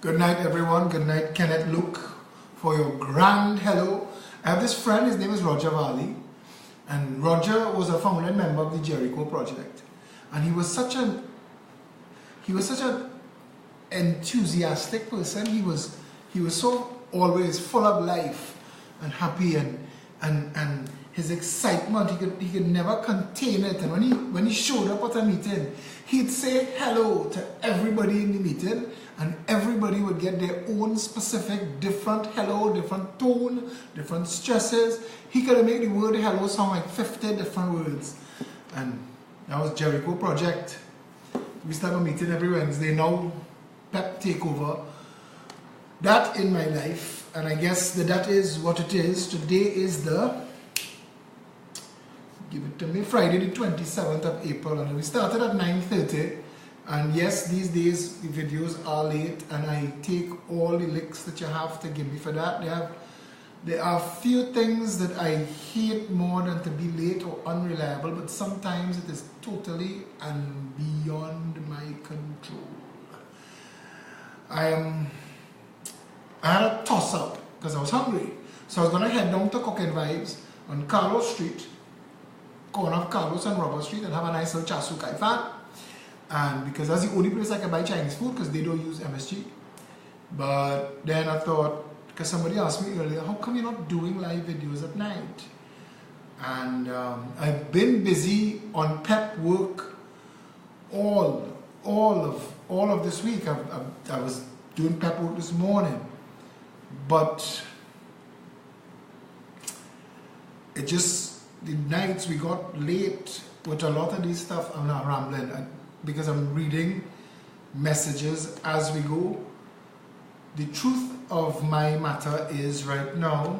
Good night, everyone. Good night, Kenneth Luke, for your grand hello. I have this friend, his name is Roger Valley, and Roger was a founding member of the Jericho Project, and he was such an enthusiastic person. He was so always full of life and happy, and his excitement, he could never contain it. And when he showed up at a meeting, he'd say hello to everybody in the meeting, and everybody would get their own specific different hello, different tone, different stresses. He could make the word hello sound like 50 different words. And that was Jericho Project. We used to have a meeting every Wednesday. Now Pep take over that in my life, and I guess that is what it is. Today is give it to me, Friday the 27th of April, and we started at 9:30. And yes, these days the videos are late, and I take all the licks that you have to give me for that. There are few things that I hate more than to be late or unreliable, but sometimes it is totally and beyond my control. I had a toss-up because I was hungry. So I was going to head down to Cooking Vibes on Carlos Street, corner of Carlos and Robert Street, and have a nice little chasu kai fan. And because that's the only place I can buy Chinese food, because they don't use MSG. But then I thought, because somebody asked me earlier, how come you're not doing live videos at night? And I've been busy on pep work all of all of this week. I was doing pep work this morning, but it just, the nights we got late with a lot of this stuff. I'm not rambling because I'm reading messages as we go. The truth of my matter is right now,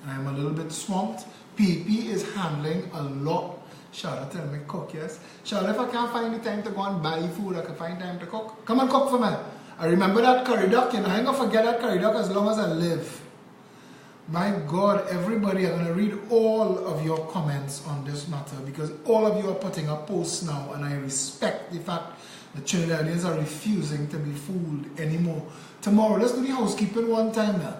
I'm a little bit swamped. PP is handling a lot. Charlotte, tell me cook, yes? Charlotte, if I can't find the time to go and buy food, I can find time to cook. Come and cook for me. I remember that curry duck, you know, I ain't gonna forget that curry duck as long as I live. My God, everybody, I'm gonna read all of your comments on this matter because all of you are putting up posts now, and I respect the fact that Trinidadians are refusing to be fooled anymore. Tomorrow, let's do the housekeeping one time now.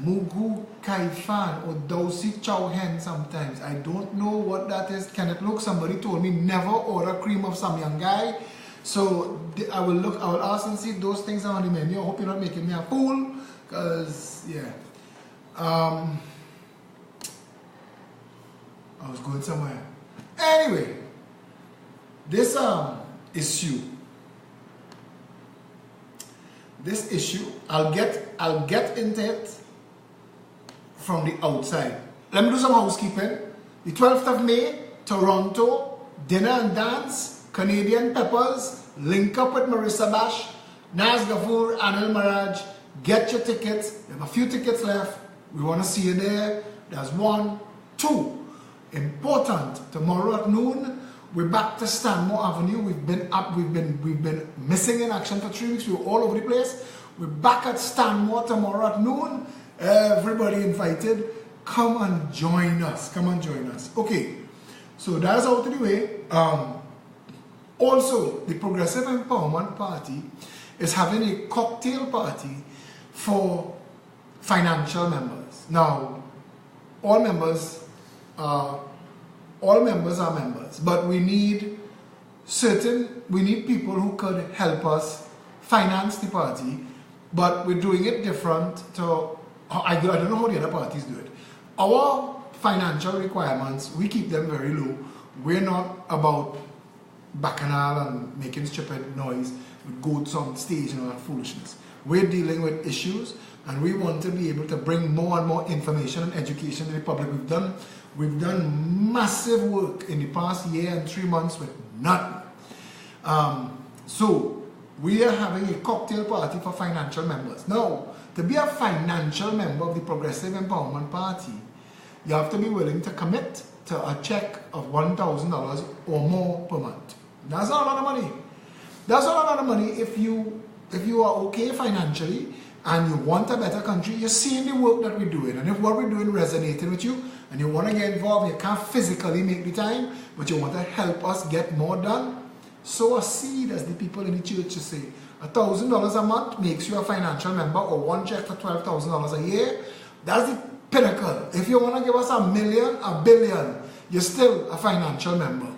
Mugu Kaifan or Dausi Chow Hen sometimes. I don't know what that is. Can it look? Somebody told me never order cream of some young guy. So I will ask and see if those things are on the menu. I hope you're not making me a fool. Because, yeah. I was going somewhere. Anyway, this issue. This issue, I'll get into it from the outside. Let me do some housekeeping. The 12th of May, Toronto, dinner and dance, Canadian Peppers, link up with Marissa Bash, Naz Gafur, Anil Maraj. Get your tickets. We have a few tickets left. We want to see you there. That's 1. 2. Important. Tomorrow at noon, we're back to Stanmore Avenue. We've been missing in action for 3 weeks. We were all over the place. We're back at Stanmore tomorrow at noon. Everybody invited. Come and join us. Come and join us. Okay. So that's out of the way. Also, the Progressive Empowerment Party is having a cocktail party for financial members. Now, all members are members, but we need people who could help us finance the party, but we're doing it different to, I don't know how the other parties do it. Our financial requirements, we keep them very low. We're not about bacchanal and making stupid noise with goats on stage and all that foolishness. We're dealing with issues, and we want to be able to bring more and more information and education to the public. We've done massive work in the past year and 3 months with nothing. So we are having a cocktail party for financial members. Now, to be a financial member of the Progressive Empowerment Party, you have to be willing to commit to a check of $1,000 or more per month. That's not a lot of money. That's not a lot of money if you are okay financially and you want a better country. You're seeing the work that we're doing, and if what we're doing resonating with you and you want to get involved, you can't physically make the time, but you want to help us get more done, sow a seed, as the people in the church say. $1,000 a month makes you a financial member, or one check for $12,000 a year. That's the pinnacle. If you want to give us $1 million, $1 billion, you're still a financial member.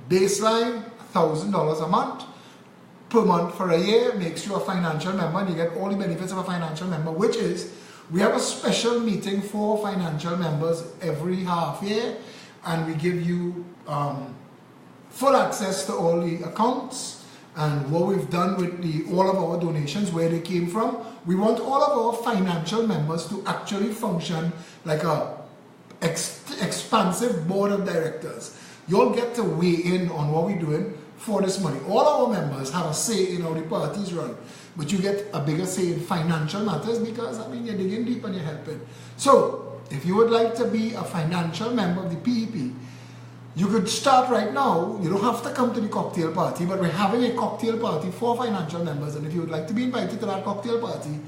Baseline, $1,000 a month. Per month for a year makes you a financial member, and you get all the benefits of a financial member, which is, we have a special meeting for financial members every half year, and we give you full access to all the accounts and what we've done with all of our donations, where they came from. We want all of our financial members to actually function like a expansive board of directors. You'll get to weigh in on what we're doing for this money. All our members have a say in how the parties run, but you get a bigger say in financial matters because, I mean, you're digging deep and you're helping. So, if you would like to be a financial member of the PEP, you could start right now. You don't have to come to the cocktail party, but we're having a cocktail party for financial members, and if you would like to be invited to that cocktail party,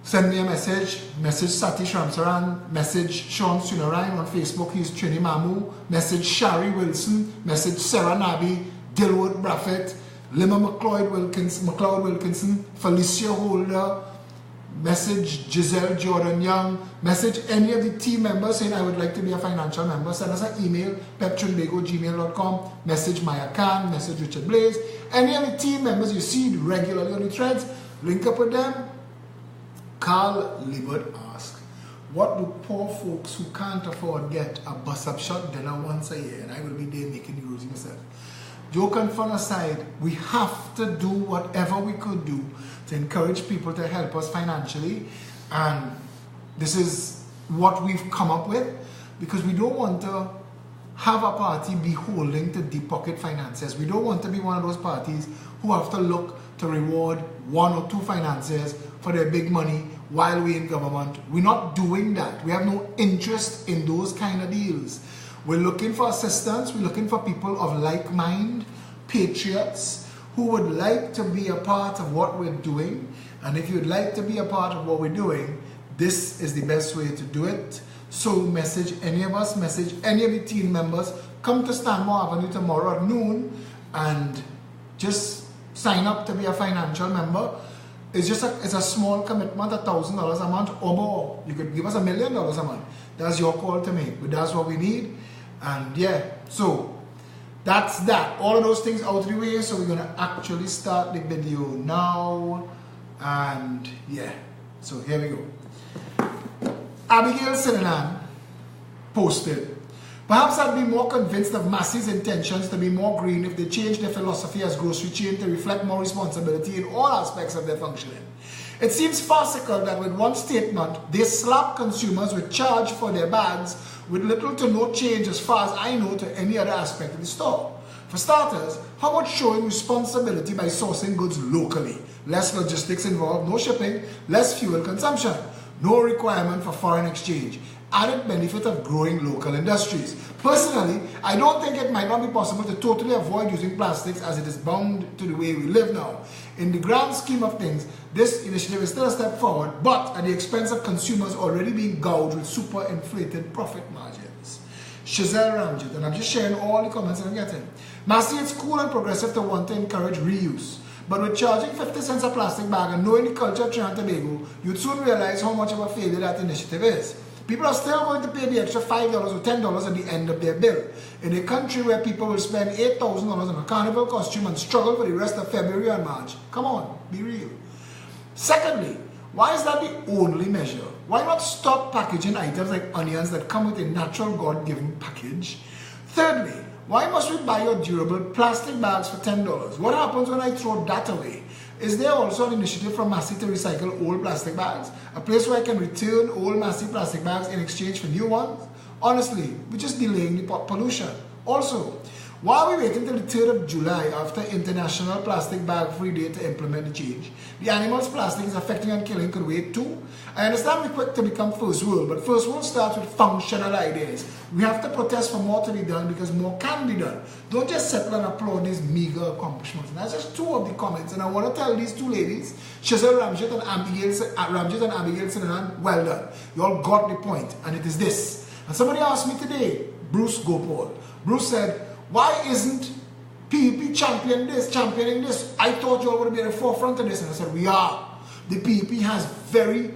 send me a message Satish Ramsaran, message Sean Sunarayan on Facebook, he's Trini Mamu, message Shari Wilson, message Sarah Nabi, Dilwood Braffett, Lima McLeod Wilkinson, Felicia Holder, message Giselle Jordan Young, message any of the team members saying I would like to be a financial member. Send us an email, peptrinbago@gmail.com, message Maya Khan, message Richard Blaze. Any of the team members you see regularly on the threads, link up with them. Carl Libert asked, what do poor folks who can't afford get a bus-up shot dinner once a year? And I will be there making the rules myself. joke and fun aside, we have to do whatever we could do to encourage people to help us financially. And this is what we've come up with, because we don't want to have a party beholden to deep pocket finances. We don't want to be one of those parties who have to look to reward one or two financiers for their big money while we're in government. We're not doing that. We have no interest in those kind of deals. We're looking for assistance. We're looking for people of like mind, patriots, who would like to be a part of what we're doing. And if you'd like to be a part of what we're doing, this is the best way to do it. So message any of us, message any of the team members, come to Stanmore Avenue tomorrow at noon and just sign up to be a financial member. It's a small commitment, $1,000 a month or more. You could give us $1 million a month. That's your call to make, but that's what we need. And yeah, so that's that. All of those things out of the way, so we're gonna actually start the video now. And yeah, so here we go. Abigail Sinanan posted, perhaps I'd be more convinced of Massey's intentions to be more green if they changed their philosophy as grocery chain to reflect more responsibility in all aspects of their functioning. It seems farcical that with one statement, they slap consumers with charge for their bags with little to no change as far as I know to any other aspect of the store. For starters, how about showing responsibility by sourcing goods locally? Less logistics involved, no shipping, less fuel consumption, no requirement for foreign exchange, added benefit of growing local industries. Personally, I don't think it might not be possible to totally avoid using plastics as it is bound to the way we live now. In the grand scheme of things, this initiative is still a step forward, but at the expense of consumers already being gouged with super inflated profit margins. Shazelle Ramjit, and I'm just sharing all the comments I'm getting. Massey, it's cool and progressive to want to encourage reuse, but with charging 50 cents a plastic bag and knowing the culture of Trinidad and Tobago, you'd soon realize how much of a failure that initiative is. People are still going to pay the extra $5 or $10 at the end of their bill. In a country where people will spend $8,000 on a carnival costume and struggle for the rest of February and March. Come on, be real. Secondly, why is that the only measure? Why not stop packaging items like onions that come with a natural God-given package? Thirdly, why must we buy your durable plastic bags for $10? What happens when I throw that away? Is there also an initiative from Massey to recycle old plastic bags? A place where I can return old Massey plastic bags in exchange for new ones? Honestly, we're just delaying the pollution. Also, why are we waiting till the 3rd of July after International Plastic Bag Free Day to implement the change? The animals plastic is affecting and killing could wait too. I understand we're quick to become first world, but first world starts with functional ideas. We have to protest for more to be done because more can be done. Don't just settle and applaud these meager accomplishments. And that's just two of the comments, and I want to tell these two ladies, Shazelle Ramjit and Abigail Sinanan, well done. You all got the point, and it is this. And somebody asked me today, Bruce Gopal. Bruce said, why isn't PEP championing this? I thought you all would be at the forefront of this. And I said, we are. The PEP has very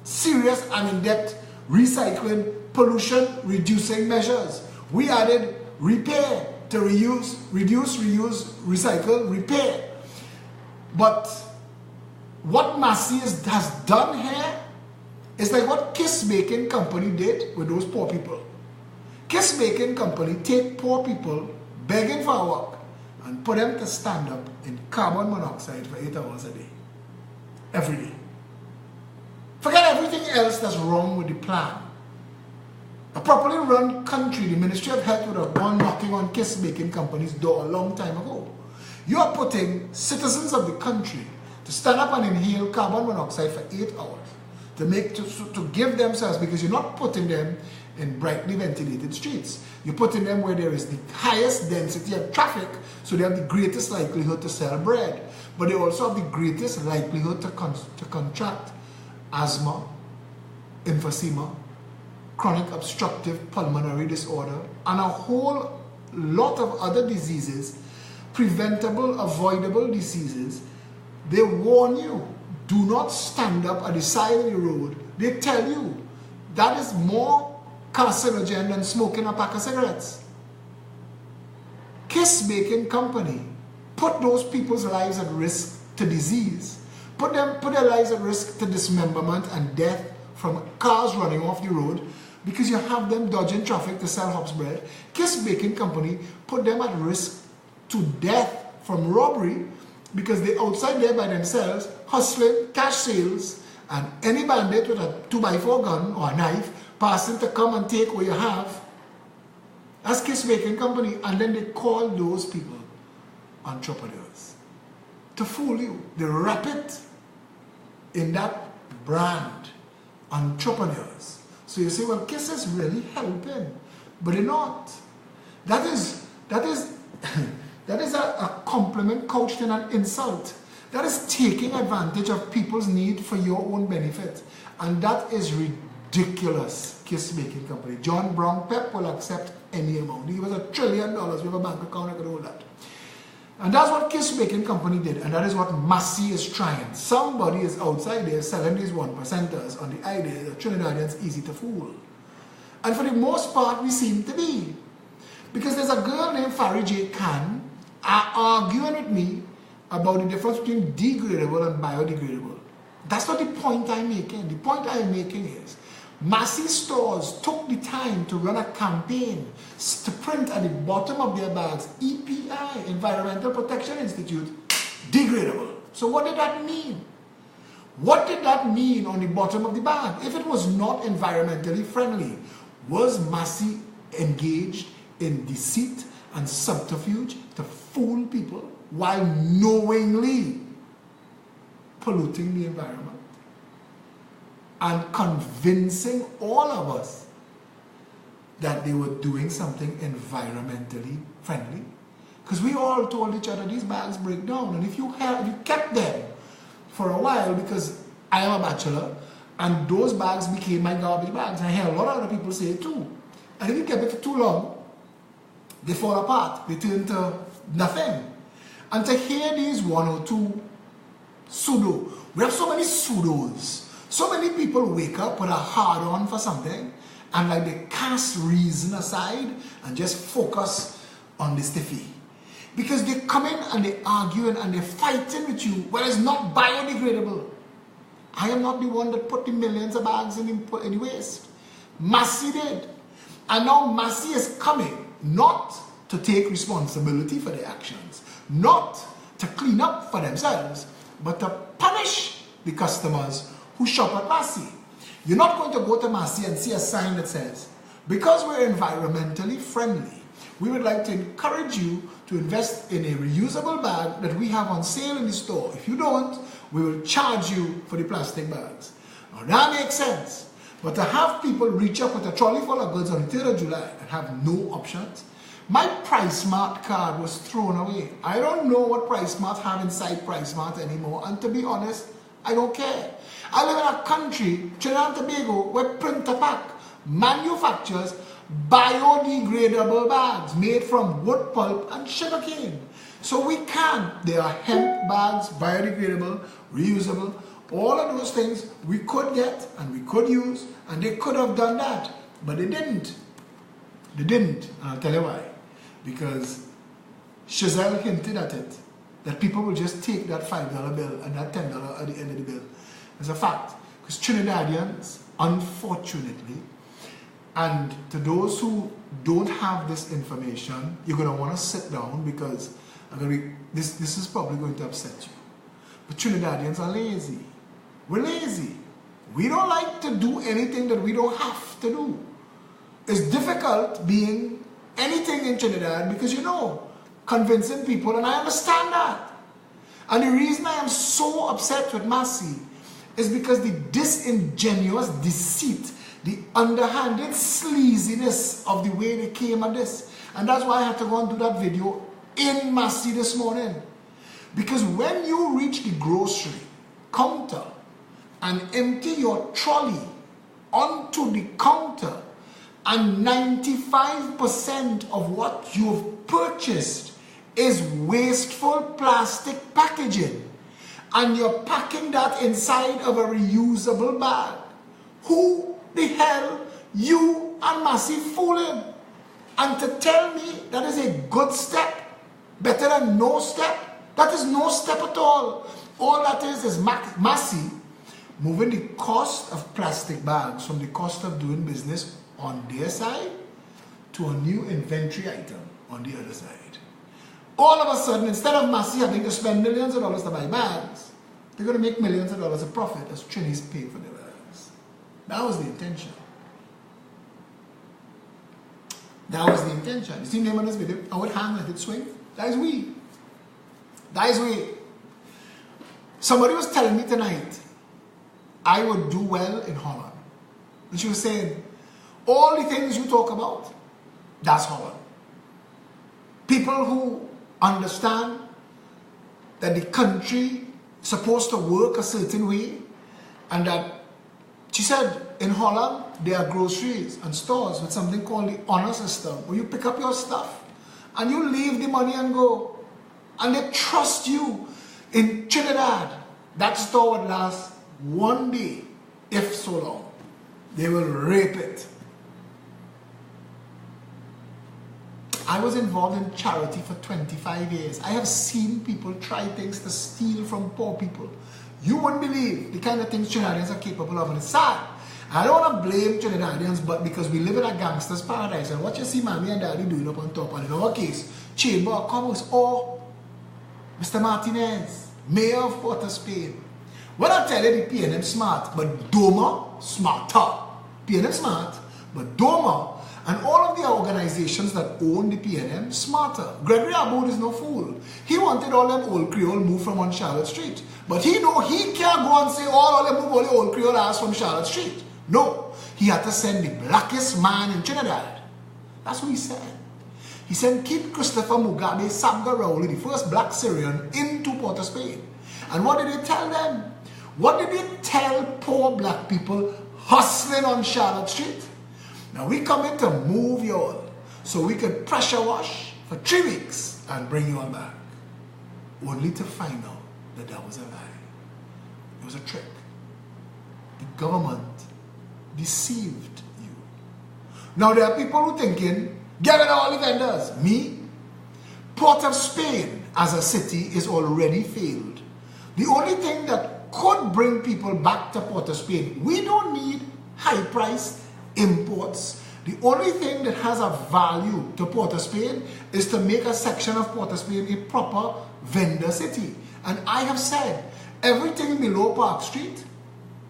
serious and in-depth recycling, pollution reducing measures. We added repair to reduce, reuse, recycle, repair. But what Massey has done here is like what Kiss Baking Company did with those poor people. Kiss Baking Company take poor people begging for work and put them to stand up in carbon monoxide for 8 hours a day. Every day. Forget everything else that's wrong with the plan. A properly run country, the Ministry of Health would have gone knocking on Kiss Baking Company's door a long time ago. You are putting citizens of the country to stand up and inhale carbon monoxide for 8 hours to give themselves, because you're not putting them in brightly ventilated streets. You're putting them where there is the highest density of traffic, so they have the greatest likelihood to sell bread. But they also have the greatest likelihood to contract asthma, emphysema, chronic obstructive pulmonary disorder, and a whole lot of other diseases, preventable, avoidable diseases. They warn you, do not stand up at the side of the road. They tell you that is more carcinogen than smoking a pack of cigarettes. Kiss Baking Company put those people's lives at risk to disease, put their lives at risk to dismemberment and death from cars running off the road because you have them dodging traffic to sell hops bread. Kiss Baking Company put them at risk to death from robbery because they're outside there by themselves, hustling, cash sales, and any bandit with a 2x4 gun or a knife passing to come and take what you have. That's Kiss Baking Company. And then they call those people entrepreneurs to fool you. They wrap it in that brand, entrepreneurs. So you say, well, Kiss is really helping, but they're not. That is a compliment couched in an insult. That is taking advantage of people's need for your own benefit. And that is ridiculous, Kiss Baking Company. John Brown Pep will accept any amount. He was $1 trillion. We have a bank account that could hold that. And that's what Kiss Baking Company did. And that is what Massey is trying. Somebody is outside there selling these 1%ers on the idea that Trinidadians easy to fool. And for the most part, we seem to be. Because there's a girl named Farry J. Khan arguing with me about the difference between degradable and biodegradable. That's not the point I'm making. The point I'm making is Massey stores took the time to run a campaign to print at the bottom of their bags, EPI, Environmental Protection Institute, degradable. So what did that mean? What did that mean on the bottom of the bag? If it was not environmentally friendly, was Massey engaged in deceit and subterfuge to fool people while knowingly polluting the environment and convincing all of us that they were doing something environmentally friendly? Because we all told each other these bags break down, and if you kept them for a while, because I am a bachelor and those bags became my garbage bags, I hear a lot of other people say it too, and if you kept it for too long, they fall apart, they turn to nothing. And to hear these one or two pseudo, we have so many pseudos. So many people wake up with a hard-on for something and like they cast reason aside and just focus on the stiffy. Because they come in and they arguing and they're fighting with you. Well, it's not biodegradable. I am not the one that put the millions of bags in the waste. Massey did. And now Massey is coming not to take responsibility for their actions, not to clean up for themselves, but to punish the customers who shop at Massey. You're not going to go to Massey and see a sign that says, because we're environmentally friendly, we would like to encourage you to invest in a reusable bag that we have on sale in the store. If you don't, we will charge you for the plastic bags. Now that makes sense. But to have people reach up with a trolley full of goods on the 3rd of July and have no options, my PriceSmart card was thrown away. I don't know what PriceSmart have inside PriceSmart anymore, and to be honest, I don't care. I live in a country, Trinidad and Tobago, where Printer-Pack manufactures biodegradable bags made from wood pulp and sugarcane. So we can. There are hemp bags, biodegradable, reusable, all of those things we could get and we could use, and they could have done that, but they didn't. They didn't, and I'll tell you why. Because Chazelle hinted at it, that people will just take that $5 bill and that $10 at the end of the bill. It's a fact. Because Trinidadians, unfortunately, and to those who don't have this information, you're going to want to sit down, because this is probably going to upset you. But Trinidadians are lazy. We're lazy. We don't like to do anything that we don't have to do. It's difficult being anything in Trinidad because, convincing people, and I understand that. And the reason I am so upset with Massey is because the disingenuous deceit, the underhanded sleaziness of the way they came at this. And that's why I had to go and do that video in Massey this morning. Because when you reach the grocery counter and empty your trolley onto the counter, and 95% of what you've purchased is wasteful plastic packaging, and you're packing that inside of a reusable bag, who the hell you and Massey fooling? And to tell me that is a good step, better than no step, that is no step at all. All that is Massey moving the cost of plastic bags from the cost of doing business on their side to a new inventory item on the other side. All of a sudden, instead of Massey having to spend millions of dollars to buy bags, they're going to make millions of dollars of profit as Trinis pay for their bags. That was the intention. That was the intention. You see the name of this video? I would hang, let it swing. That is we. That is we. Somebody was telling me tonight I would do well in Holland. And she was saying, all the things you talk about, that's Holland. People who understand that the country is supposed to work a certain way, and that, she said, in Holland, there are groceries and stores with something called the honor system, where you pick up your stuff and you leave the money and go. And they trust you. In Trinidad, that store would last one day, if so long. They will rape it. I was involved in charity for 25 years. I have seen people try things to steal from poor people. You wouldn't believe the kind of things Trinidadians are capable of, and it's sad. I don't want to blame Trinidadians, but because we live in a gangster's paradise, and what you see mommy and daddy doing up on top, and in our case, Chamber of Commerce, or Mr. Martinez, Mayor of Port of Spain. When I tell you the P&M smart, but Doma smarter. P&M smart, but Doma and all of the organizations that own the P&M smarter. Gregory Abboud is no fool. He wanted all them old Creole moved from on Charlotte Street. But he know he can't go and say all them move all the old Creole ass from Charlotte Street. No. He had to send the blackest man in Trinidad. That's what he said. He said, keep Christopher Mugabe Sabgarowli, the first black Syrian, into Port of Spain. And what did he tell them? What did he tell poor black people hustling on Charlotte Street? Now we come in to move you all so we could pressure wash for 3 weeks and bring you all back. Only to find out that that was a lie. It was a trick. The government deceived you. Now there are people who thinking, get rid of all the vendors. Me? Port of Spain as a city is already failed. The only thing that could bring people back to Port of Spain, we don't need high-priced imports. The only thing that has a value to Port of Spain is to make a section of Port of Spain a proper vendor city. And I have said, everything below Park Street,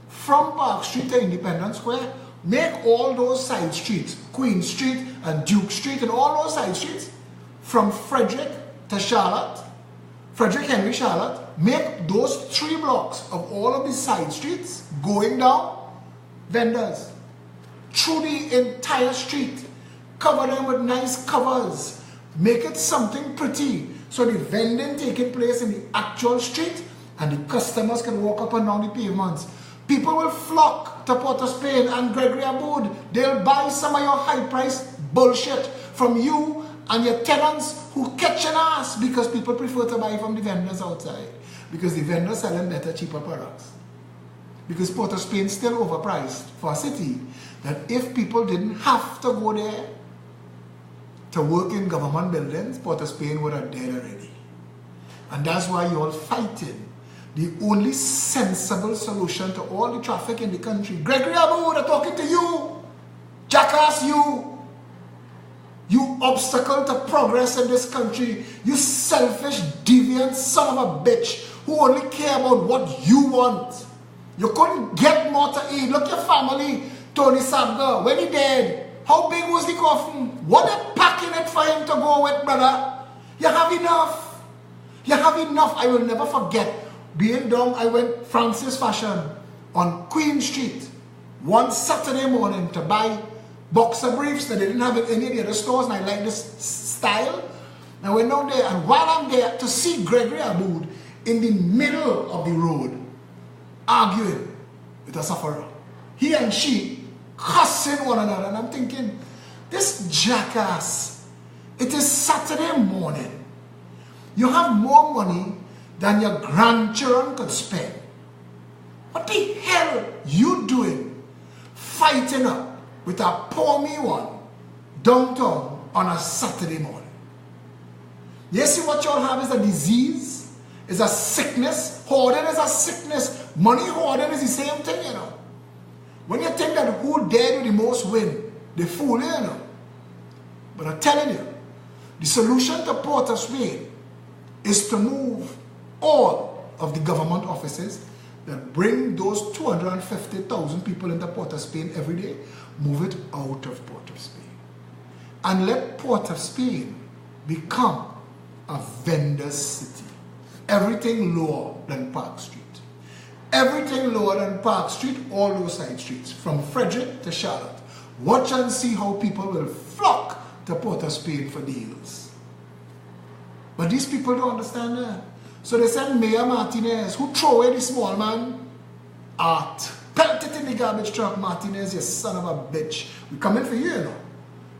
from Park Street to Independence Square, make all those side streets, Queen Street and Duke Street and all those side streets, from Frederick to Charlotte, Frederick Henry Charlotte, make those 3 blocks of all of the side streets going down vendors. Through the entire street, cover them with nice covers, make it something pretty, so the vending taking place in the actual street and the customers can walk up and down the pavements. People will flock to Port of Spain and Gregory Abboud. They'll buy some of your high-priced bullshit from you and your tenants who catch an ass, because people prefer to buy from the vendors outside, because the vendors selling better, cheaper products. Because Port of Spain is still overpriced for a city that if people didn't have to go there to work in government buildings, Port of Spain would have died already. And that's why you're all fighting the only sensible solution to all the traffic in the country. Gregory Abboud, I'm talking to you. Jackass, you obstacle to progress in this country. You selfish, deviant son of a bitch who only care about what you want. You couldn't get more to eat. Look your family, Tony Sabga, when he dead, how big was the coffin? What they packing it for him to go with, brother? You have enough. You have enough. I will never forget being down, I went Francis Fashion on Queen Street one Saturday morning to buy boxer briefs that they didn't have in any of the other stores, and I like this style. I went down there, and while I'm there, to see Gregory Abboud in the middle of the road arguing with a sufferer. He and she cussing one another, and I'm thinking, this jackass, it is Saturday morning. You have more money than your grandchildren could spend. What the hell you doing fighting up with a poor me one downtown on a Saturday morning? You see what y'all have is a disease, is a sickness. Hoarding is a sickness. Money hoarding is the same thing, you know. When you think that who dare do the most win, they fool you, you know. But I'm telling you, the solution to Port of Spain is to move all of the government offices that bring those 250,000 people into Port of Spain every day, move it out of Port of Spain. And let Port of Spain become a vendor's city. Everything lower than Park Street. Everything lower than Park Street, all those side streets, from Frederick to Charlotte. Watch and see how people will flock to Port of Spain for deals. But these people don't understand that. So they send Mayor Martinez, who throw away the small man art. Pelt it in the garbage truck, Martinez, you son of a bitch. We're coming for you, you know.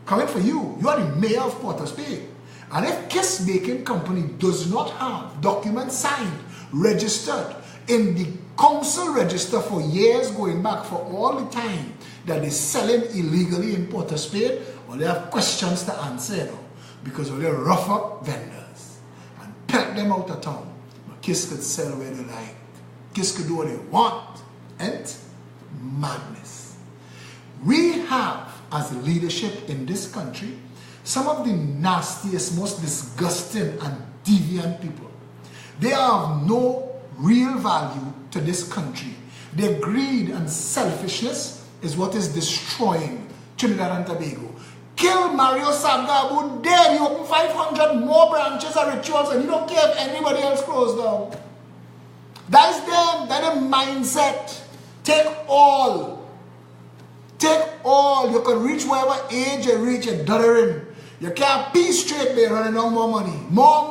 Coming for you. You are the mayor of Port of Spain. And if Kiss Baking Company does not have documents signed, registered in the council register for years going back for all the time that they're selling illegally in Port of Spain, well, they have questions to answer, you know, because they rough up vendors and pelt them out of town. But Kiss could sell where they like. Kiss could do what they want. And madness. We have, as leadership in this country, some of the nastiest, most disgusting and deviant people. They have no real value to this country. Their greed and selfishness is what is destroying Trinidad and Tobago. Kill Mario Sabgabu dead. You open 500 more branches of rituals and you don't care if anybody else closed down. That is them. That is mindset. Take all. Take all. You can reach whatever age you reach and dollars. You can't be straight there running out more money. More.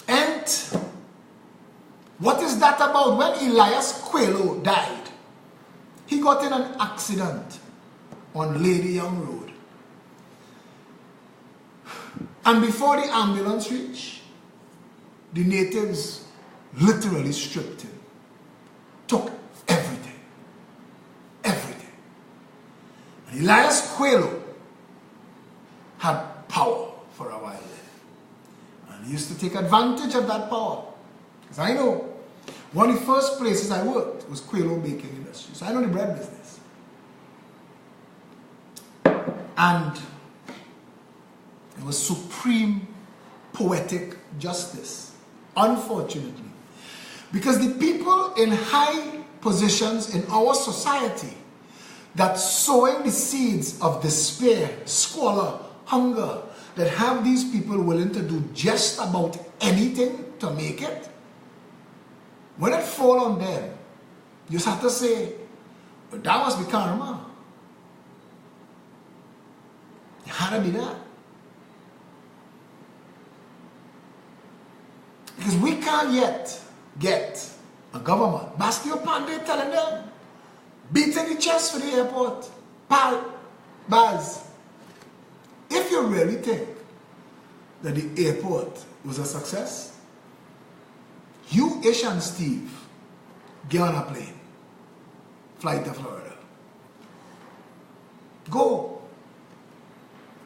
And what is that about? When Elias Coelho died, he got in an accident on Lady Young Road. And before the ambulance reached, the natives literally stripped him. Took everything. And Elias Coelho had power for a while there. And he used to take advantage of that power. Because I know, one of the first places I worked was Coelho Baking Industry. So I know the bread business. And it was supreme poetic justice, unfortunately. Because the people in high positions in our society that sowing the seeds of despair, squalor, hunger, that have these people willing to do just about anything to make it, when it fall on them, you just have to say, well, that must be karma. It had to be that. Because we can't yet get a government. Bastille Pandey telling them, beating the chest for the airport. Baz. If you really think that the airport was a success, you, Ish and Steve, get on a plane, fly to Florida. Go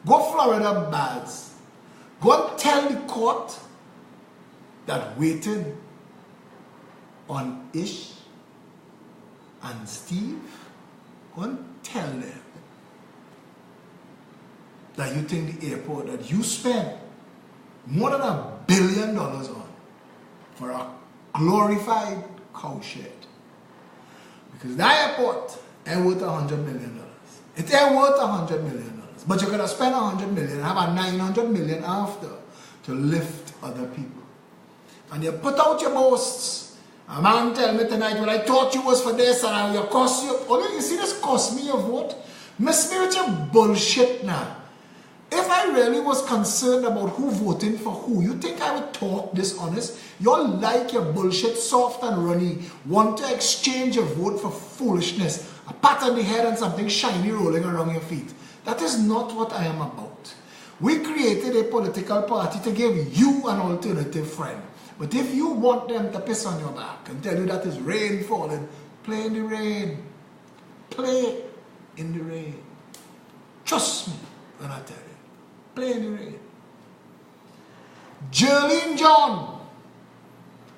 Florida, Baz. Go and tell the court that waited on Ish and Steve. Go and tell them that you think the airport that you spent more than $1 billion on for a glorified cow shed. Because that airport ain't worth $100 million. It ain't worth $100 million. But you're going to spend $100 million and have a $900 million after to lift other people. And you put out your boasts. A man tell me tonight, well, I thought you was for this and you cost you. Oh, you see this cost me your vote? Miss me with your bullshit now. If I really was concerned about who voting for who, you think I would talk this honest? You're like your bullshit, soft and runny, want to exchange your vote for foolishness, a pat on the head and something shiny rolling around your feet. That is not what I am about. We created a political party to give you an alternative friend. But if you want them to piss on your back and tell you that is rain falling, play in the rain. Play in the rain. Trust me when I tell you. Play in the rain. Jerlene John,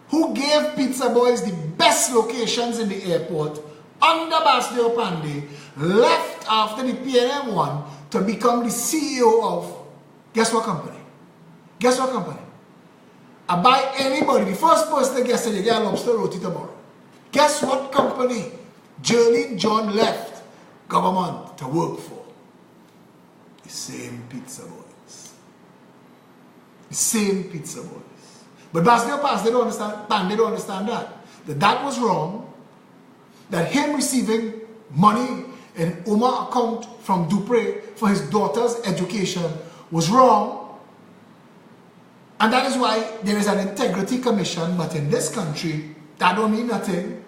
who gave Pizza Boys the best locations in the airport under Bastille Pandey, left after the PNM one to become the CEO of, guess what company? Guess what company? I buy anybody, the first person that gets it, you get a lobster roti tomorrow. Guess what company Jerlyn John left government to work for? The same pizza boys. The same pizza boys. But Bastille Pass, they don't understand that. That was wrong. That him receiving money in Omar account from Dupre for his daughter's education was wrong. And that is why there is an integrity commission, but in this country, that don't mean nothing.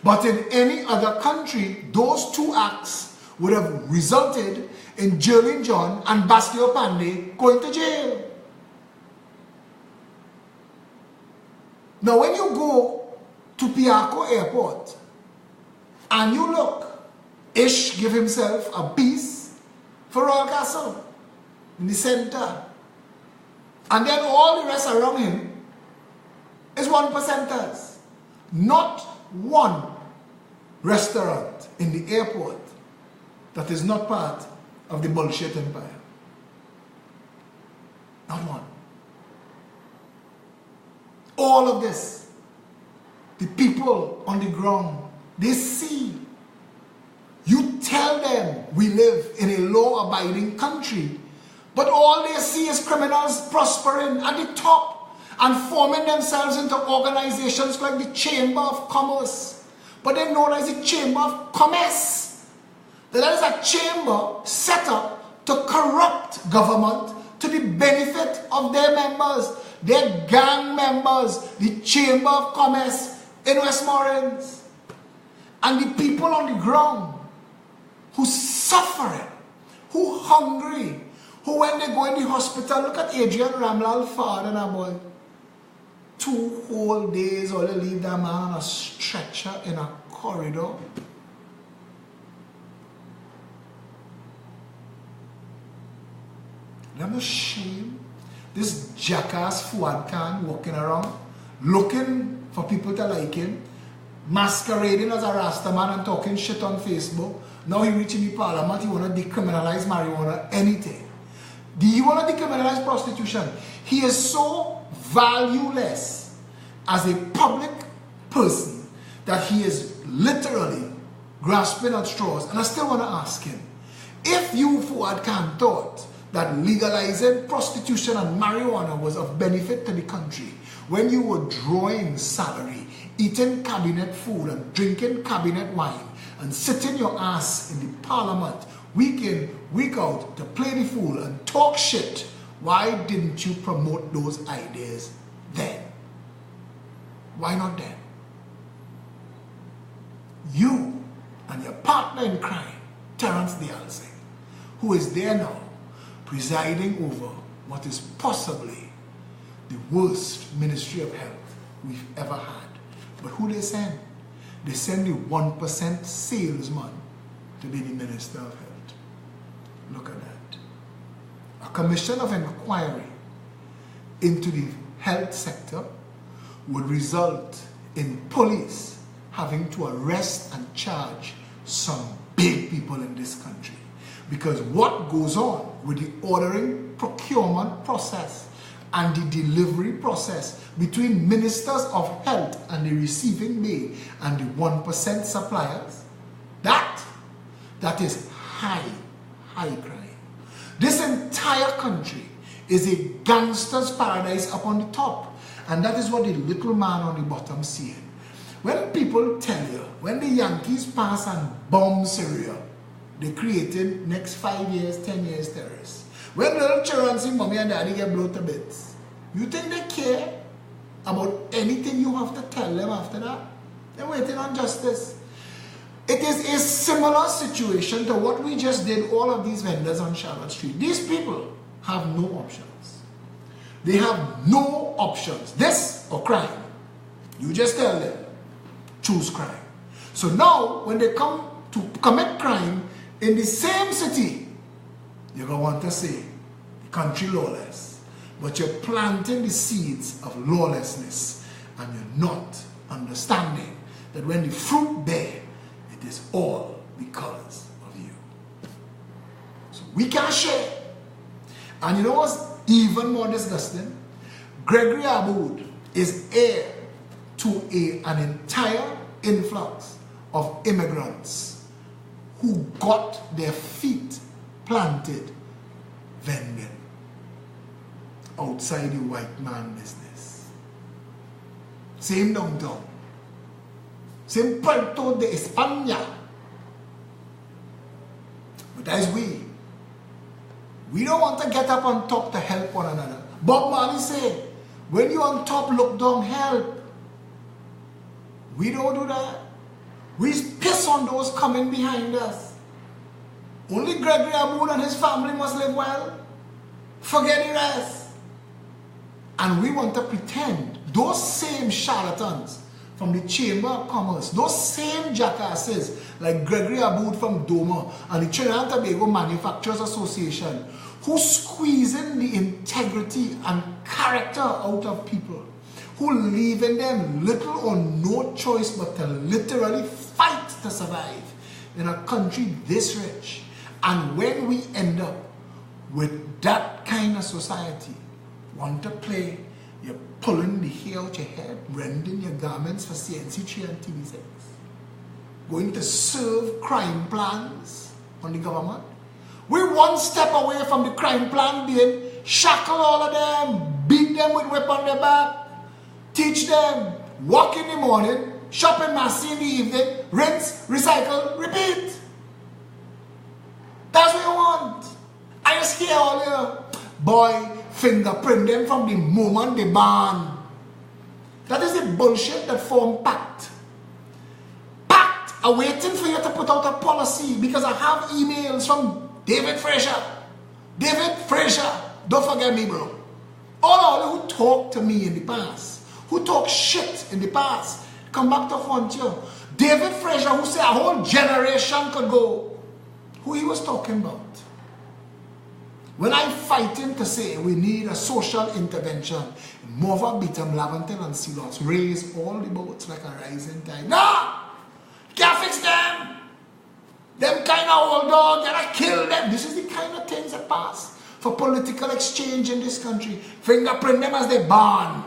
But in any other country, those two acts would have resulted in Jerlyn John and Bastille Pandey going to jail. Now when you go to Piarco Airport and you look, Ish give himself a piece for Royal Castle in the center. And then all the rest around him is 1%ers. Not one restaurant in the airport that is not part of the bullshit empire. Not one. All of this, the people on the ground, they see. You tell them we live in a law-abiding country, but all they see is criminals prospering at the top and forming themselves into organizations like the Chamber of Commerce. But they're known as the Chamber of Commerce. That is a chamber set up to corrupt government to the benefit of their members, their gang members, the Chamber of Commerce in Westmoreland. And the people on the ground who suffering, who hungry, who when they go in the hospital, look at Adrian Ramlal father and a boy. 2 whole days or they leave that man on a stretcher in a corridor. I'm ashamed. This jackass Fuad Khan walking around looking for people to like him, masquerading as a Rasta man and talking shit on Facebook. Now he reaching the parliament, he want to decriminalize marijuana, anything. Do you want to decriminalize prostitution? He is so valueless as a public person that he is literally grasping at straws. And I still want to ask him, if you, Fuad Khan, thought that legalizing prostitution and marijuana was of benefit to the country, when you were drawing salary, eating cabinet food and drinking cabinet wine, and sitting your ass in the parliament week in, week out to play the fool and talk shit, why didn't you promote those ideas then? Why not then? You and your partner in crime, Terence Dialsing, who is there now, presiding over what is possibly the worst Ministry of Health we've ever had. But who they send? They send the 1% salesman to be the Minister of Health. Look at that. A commission of inquiry into the health sector would result in police having to arrest and charge some big people in this country. Because what goes on with the ordering procurement process and the delivery process between ministers of health and the receiving bay and the 1% suppliers, that is high crime. This entire country is a gangster's paradise up on the top, and that is what the little man on the bottom seeing. When people tell you, when the Yankees pass and bomb Syria, they created next 5 years, 10 years terrorists. When little children see mommy and daddy get blown to bits, you think they care about anything you have to tell them after that? They're waiting on justice. It is a similar situation to what we just did, all of these vendors on Charlotte Street. These people have no options. They have no options. This or crime. You just tell them, choose crime. So now, when they come to commit crime in the same city, you're going to want to say, the country lawless. But you're planting the seeds of lawlessness, and you're not understanding that when the fruit bear, it is all because of you. We can't share. And you know what's even more disgusting? Gregory Aboud is heir to an entire influx of immigrants who got their feet planted vending outside the white man business. Same downtown. Same Puerto de España. But that's we. We don't want to get up on top to help one another. Bob Marley said, when you're on top, look down, help. We don't do that. We piss on those coming behind us. Only Gregory Aboud and his family must live well. Forget the rest. And we want to pretend those same charlatans from the Chamber of Commerce, those same jackasses like Gregory Aboud from Doma and the Trinidad and Tobago Manufacturers Association, who squeezing the integrity and character out of people, who leaving them little or no choice but to literally fight to survive in a country this rich. And when we end up with that kind of society, want to play, you're pulling the hair out your head, rending your garments for CNC3 and TV6, going to serve crime plans on the government. We're one step away from the crime plan being shackle all of them, beat them with whip on their back, teach them, walk in the morning, shop in Massy in the evening, rinse, recycle, repeat. That's what you want. I just hear all here, boy, fingerprint them from the moment they ban. That is the bullshit that form pact. Pact are waiting for you to put out a policy, because I have emails from David Fraser. David Fraser, don't forget me, bro. All who talked to me in the past, who talk shit in the past, come back to haunt you. David Fraser, who said a whole generation could go. Who he was talking about? When I fight him to say we need a social intervention, Mova, Beatum, Laventon, and Sealots raise all the boats like a rising tide. No! Can't fix them! Them kind of old dog, gotta kill them. This is the kind of things that pass for political exchange in this country. Fingerprint them as they ban.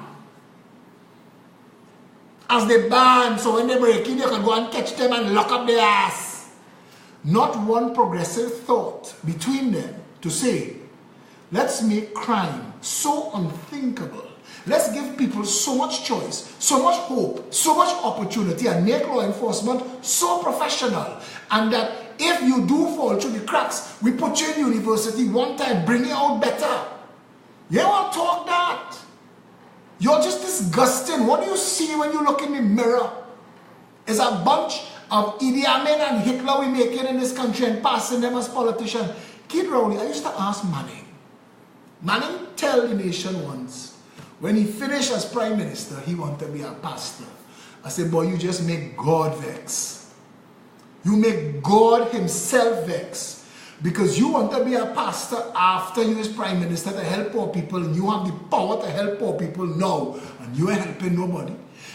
As they ban, so when they break in, you can go and catch them and lock up their ass. Not one progressive thought between them to say, let's make crime so unthinkable. Let's give people so much choice, so much hope, so much opportunity, and make law enforcement so professional. And that if you do fall through the cracks, we put you in university one time, bring you out better. You don't talk that. You're just disgusting. What do you see when you look in the mirror? It's a bunch of Idi Amin and Hitler we making in this country and passing them as politicians. Kid Rowley, I used to ask Manning. Manning tell the nation once, when he finished as prime minister, he wanted to be a pastor. I said, boy, you just make God vex. You make God himself vex. Because you want to be a pastor after you is prime minister to help poor people, and you have the power to help poor people now, and you ain't helping nobody.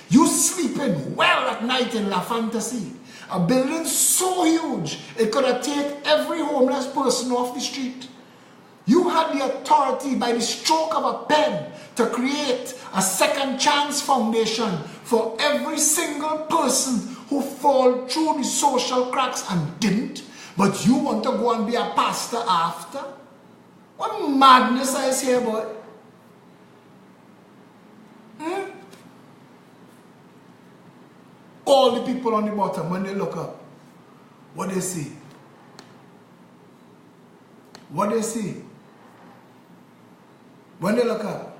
You sleeping well at night in La Fantasy. A building so huge, it could have taken every homeless person off the street. You had the authority by the stroke of a pen to create a second chance foundation for every single person who fall through the social cracks and didn't. But you want to go and be a pastor after? What madness is here, boy? All the people on the bottom, when they look up, what they see? What they see? When they look up,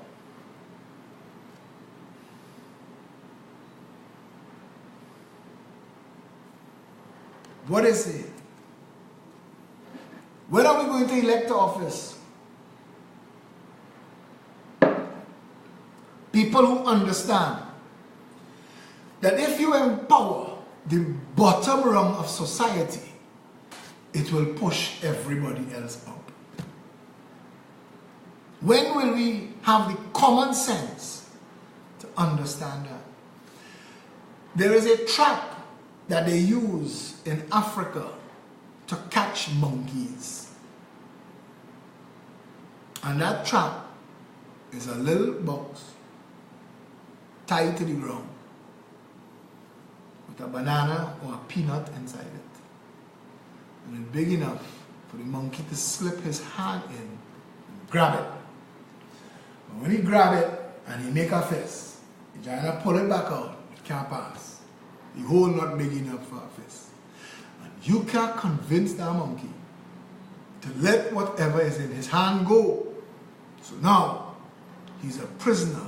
what they see? When are we going to elect the office? People who understand that if you empower the bottom rung of society, it will push everybody else up. When will we have the common sense to understand that? There is a trap that they use in Africa to catch monkeys. And that trap is a little box tied to the ground with a banana or a peanut inside it. And it's big enough for the monkey to slip his hand in and grab it. But when he grab it and he make a fist, he trying to pull it back out, it can't pass. The hole not big enough for a fist. And you can't convince that monkey to let whatever is in his hand go. So now, he's a prisoner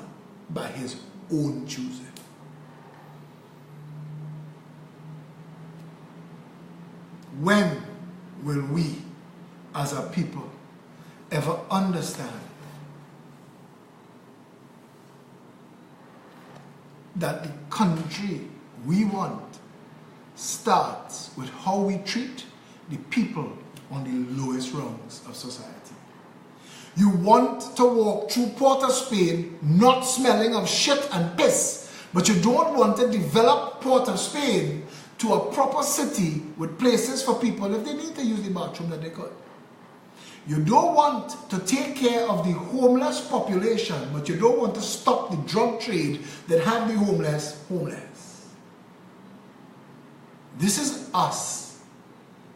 by his own choosing. When will we, as a people, ever understand that the country we want starts with how we treat the people on the lowest rungs of society? You want to walk through Port of Spain not smelling of shit and piss, but you don't want to develop Port of Spain to a proper city with places for people if they need to use the bathroom that they could. You don't want to take care of the homeless population, but you don't want to stop the drug trade that have the homeless homeless. This is us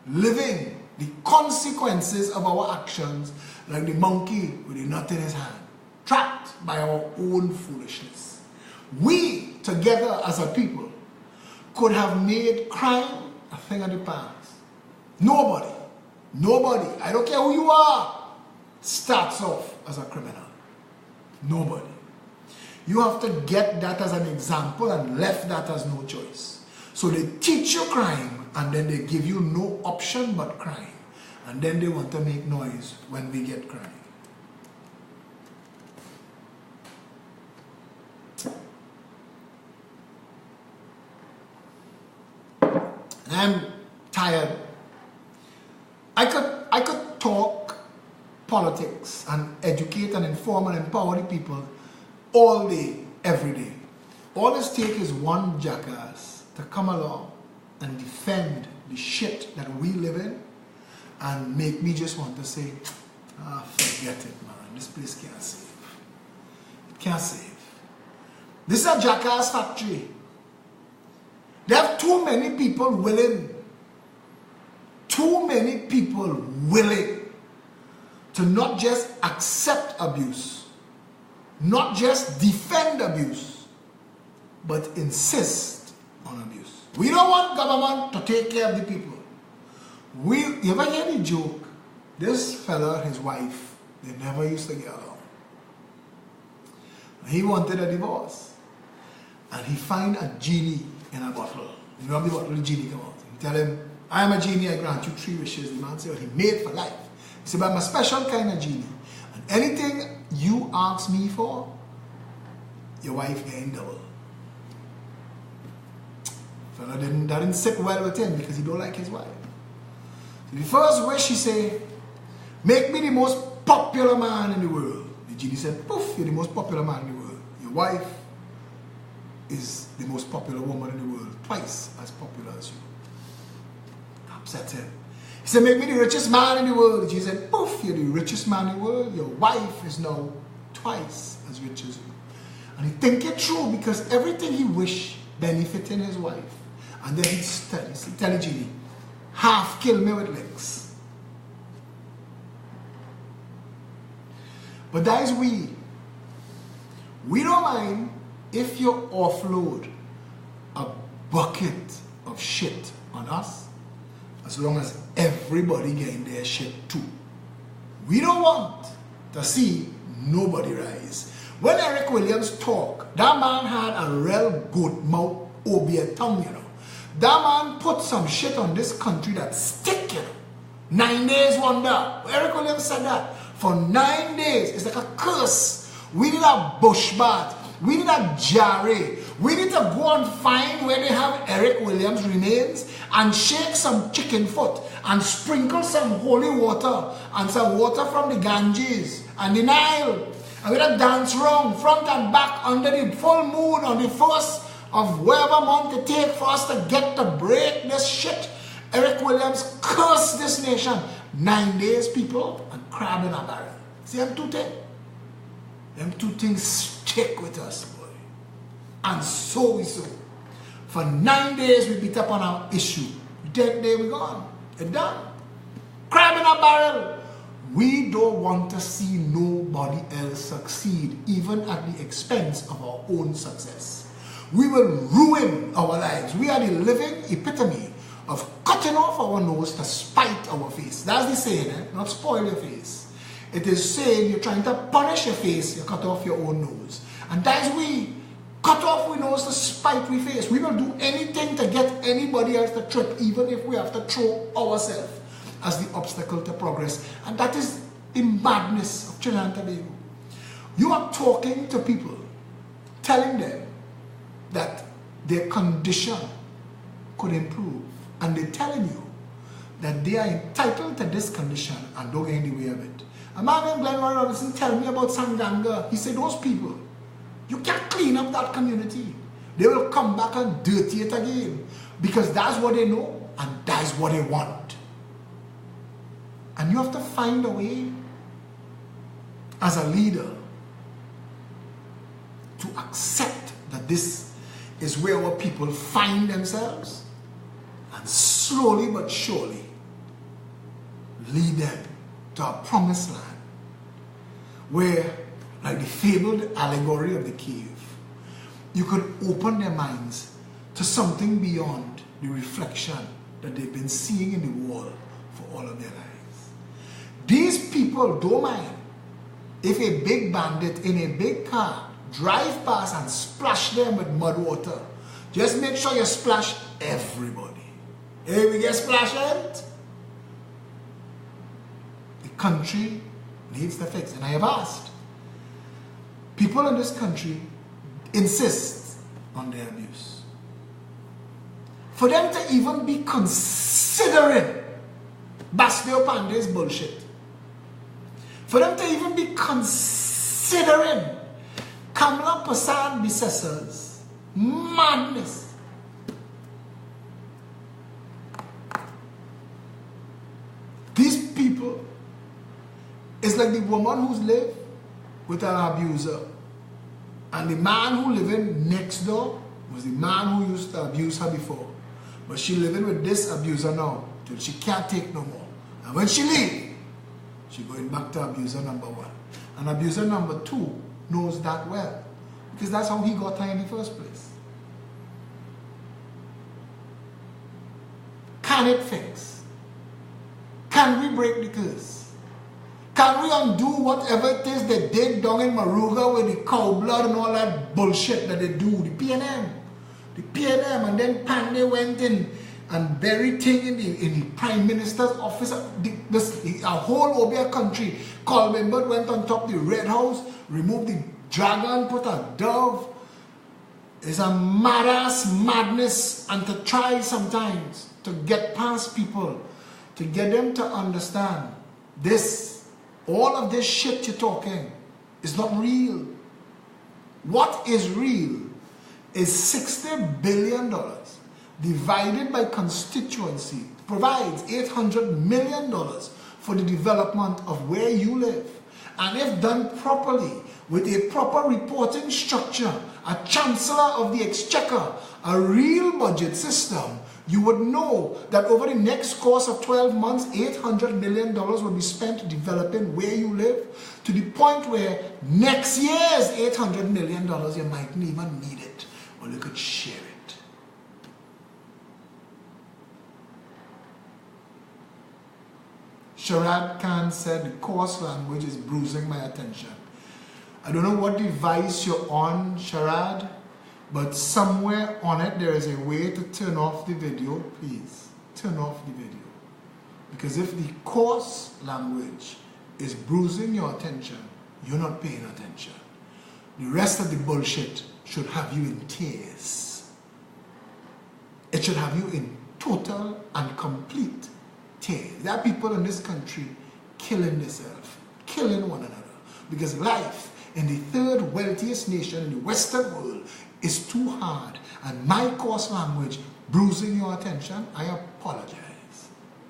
living the consequences of our actions like the monkey with the nut in his hand, trapped by our own foolishness. We, together as a people, could have made crime a thing of the past. Nobody, I don't care who you are, starts off as a criminal. Nobody. You have to get that as an example and left that as no choice. So they teach you crime and then they give you no option but crime. And then they want to make noise when we get crime. I'm tired. I could talk politics and educate and inform and empower the people all day, every day. All it takes is one jackass to come along and defend the shit that we live in and make me just want to say, forget it, man. This place can't save. It can't save. This is a jackass factory. They have too many people willing to not just accept abuse, not just defend abuse, but insist on abuse. We don't want government to take care of the people. You ever hear the joke? This fella, his wife, they never used to get along. He wanted a divorce. And he find a genie in a bottle. You know the bottle the genie come out. He tell him, I am a genie, I grant you 3 wishes. The man said, well, he made for life. He said, but I'm a special kind of genie. And anything you ask me for, your wife getting double. Fella didn't sit well with him because he don't like his wife. So the first wish he said, make me the most popular man in the world. The genie said, poof, you're the most popular man in the world. Your wife is the most popular woman in the world, twice as popular as you. Upset him. He said, make me the richest man in the world. The genie said, poof, you're the richest man in the world. Your wife is now twice as rich as you. And he think it through because everything he wished benefiting his wife. And then he tell the genie, half kill me with licks. But that is we. We don't mind if you offload a bucket of shit on us, as long as everybody getting their shit too. We don't want to see nobody rise. When Eric Williams talk, that man had a real good mouth, obia tongue, you know. That man put some shit on this country that stick, you know. 9 days wonder. Eric Williams said that. For 9 days, it's like a curse. We need a bush bath. We need a jarre. We need to go and find where they have Eric Williams remains and shake some chicken foot and sprinkle some holy water and some water from the Ganges and the Nile. And we're going to dance wrong, front and back, under the full moon on the first of whatever month it takes for us to get to break this shit. Eric Williams cursed this nation. 9 days, people, and crab in a barrel. See them two things? Them two things stick with us, boy. And so we so. For 9 days we beat up on our issue. 10th day we gone. It's done. Crab in a barrel. We don't want to see nobody else succeed, even at the expense of our own success. We will ruin our lives. We are the living epitome of cutting off our nose to spite our face. That's the saying, not spoil your face. It is saying you're trying to punish your face, you cut off your own nose. And that's we cut off our nose to spite we face. We will do anything to get anybody else to trip, even if we have to throw ourselves as the obstacle to progress. And that is the madness of Trinidad and Tobago. You are talking to people, telling them that their condition could improve, and they're telling you that they are entitled to this condition and don't get in the way of it. A man named Glenn Robinson tell me about Sanganga. He said, those people, you can't clean up that community. They will come back and dirty it again, because that's what they know and that's what they want. And you have to find a way as a leader to accept that this is where our people find themselves, and slowly but surely lead them to a promised land where, like the fabled allegory of the cave, you could open their minds to something beyond the reflection that they've been seeing in the wall for all of their lives. These people don't mind if a big bandit in a big car drive past and splash them with mud water. Just make sure you splash everybody. Hey, we get splashed. The country needs to fix. And I have asked, people in this country insist on their abuse. For them to even be considering Bastille Pandey's bullshit, for them to even be considering Kamala Prasad Bissessa's madness. These people is like the woman who's lived with an abuser, and the man who living next door was the man who used to abuse her before, but she living with this abuser now till she can't take no more. And when she leave, she going back to abuser number one. And abuser number two knows that well, because that's how he got her in the first place. Can it fix? Can we break the curse? Can we undo whatever it is they did down in Maruga with the cow blood and all that bullshit that they do? The PNM. The PNM, and then Pandey went in and buried thing in the Prime Minister's office. A whole Obia country. Colbenbert went on top of the Red House, removed the dragon, put a dove. It's a madness, and to try sometimes to get past people, to get them to understand this, all of this shit you're talking is not real. What is real is $60 billion divided by constituency provides $800 million for the development of where you live. And if done properly, with a proper reporting structure, a chancellor of the exchequer, a real budget system, you would know that over the next course of 12 months, $800 million will be spent developing where you live, to the point where next year's $800 million, you mightn't even need it, or you could share it. Sharad Khan said, the coarse language is bruising my attention. I don't know what device you're on, Sharad, but somewhere on it there is a way to turn off the video. Please, turn off the video. Because if the coarse language is bruising your attention, you're not paying attention. The rest of the bullshit should have you in tears. It should have you in total and complete tears. There are people in this country killing themselves, killing one another, because life in the third wealthiest nation in the Western world is too hard. And my coarse language bruising your attention, I apologize.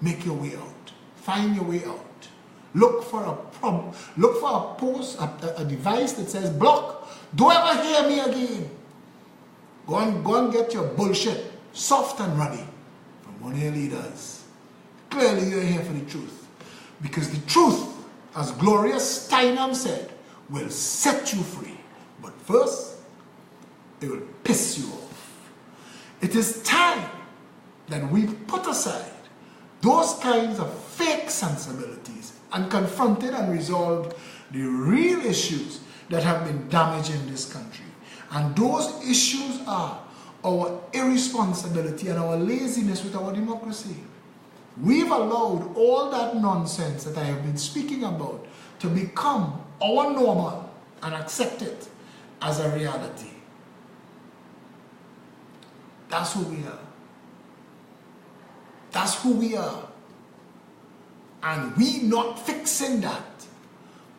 Make your way out. Find your way out. Look for a post, a device that says block. Don't ever hear me again. Go and get your bullshit soft and ready from one of your leaders. Clearly you're here for the truth. Because the truth, as Gloria Steinem said, will set you free. But first, it will piss you off. It is time that we put aside those kinds of fake sensibilities and confronted and resolved the real issues that have been damaging this country. And those issues are our irresponsibility and our laziness with our democracy. We've allowed all that nonsense that I have been speaking about to become our normal and accept it as a reality. That's who we are. That's who we are. And we not fixing that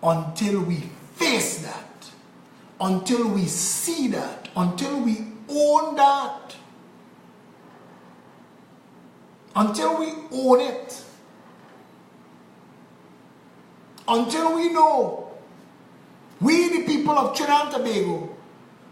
until we face that, until we see that, until we own that, until we own it, until we know we, the people of Trinidad and Tobago,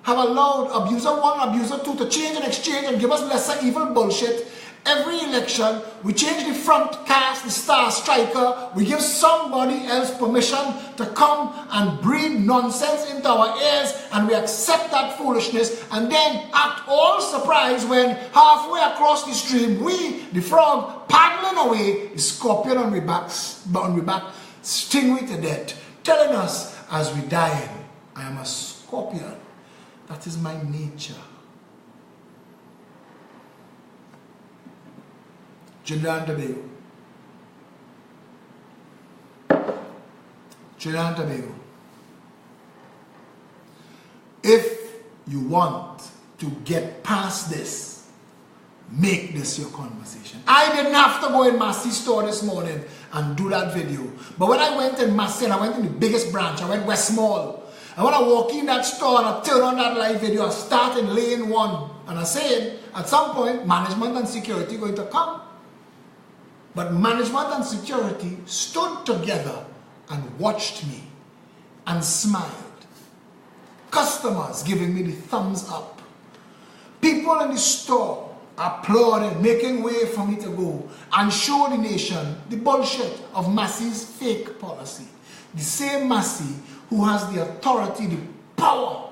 have allowed abuser 1, abuser 2 to change and exchange and give us lesser evil bullshit. Every election, we change the front cast, the star striker, we give somebody else permission to come and breathe nonsense into our ears, and we accept that foolishness and then act all surprised when halfway across the stream, we, the frog, paddling away, the scorpion on we back, sting we to death, telling us as we die, I am a scorpion. That is my nature. Trinidad and Tobago. Trinidad and Tobago. If you want to get past this, make this your conversation. I didn't have to go in Massey's store this morning and do that video. But when I went in Massey, and I went in the biggest branch, I went West Mall. And when I walk in that store and I turn on that live video, I start in lane 1. And I said, at some point, management and security are going to come. But management and security stood together and watched me and smiled. Customers giving me the thumbs up. People in the store applauding, making way for me to go and show the nation the bullshit of Massey's fake policy. The same Massey who has the authority, the power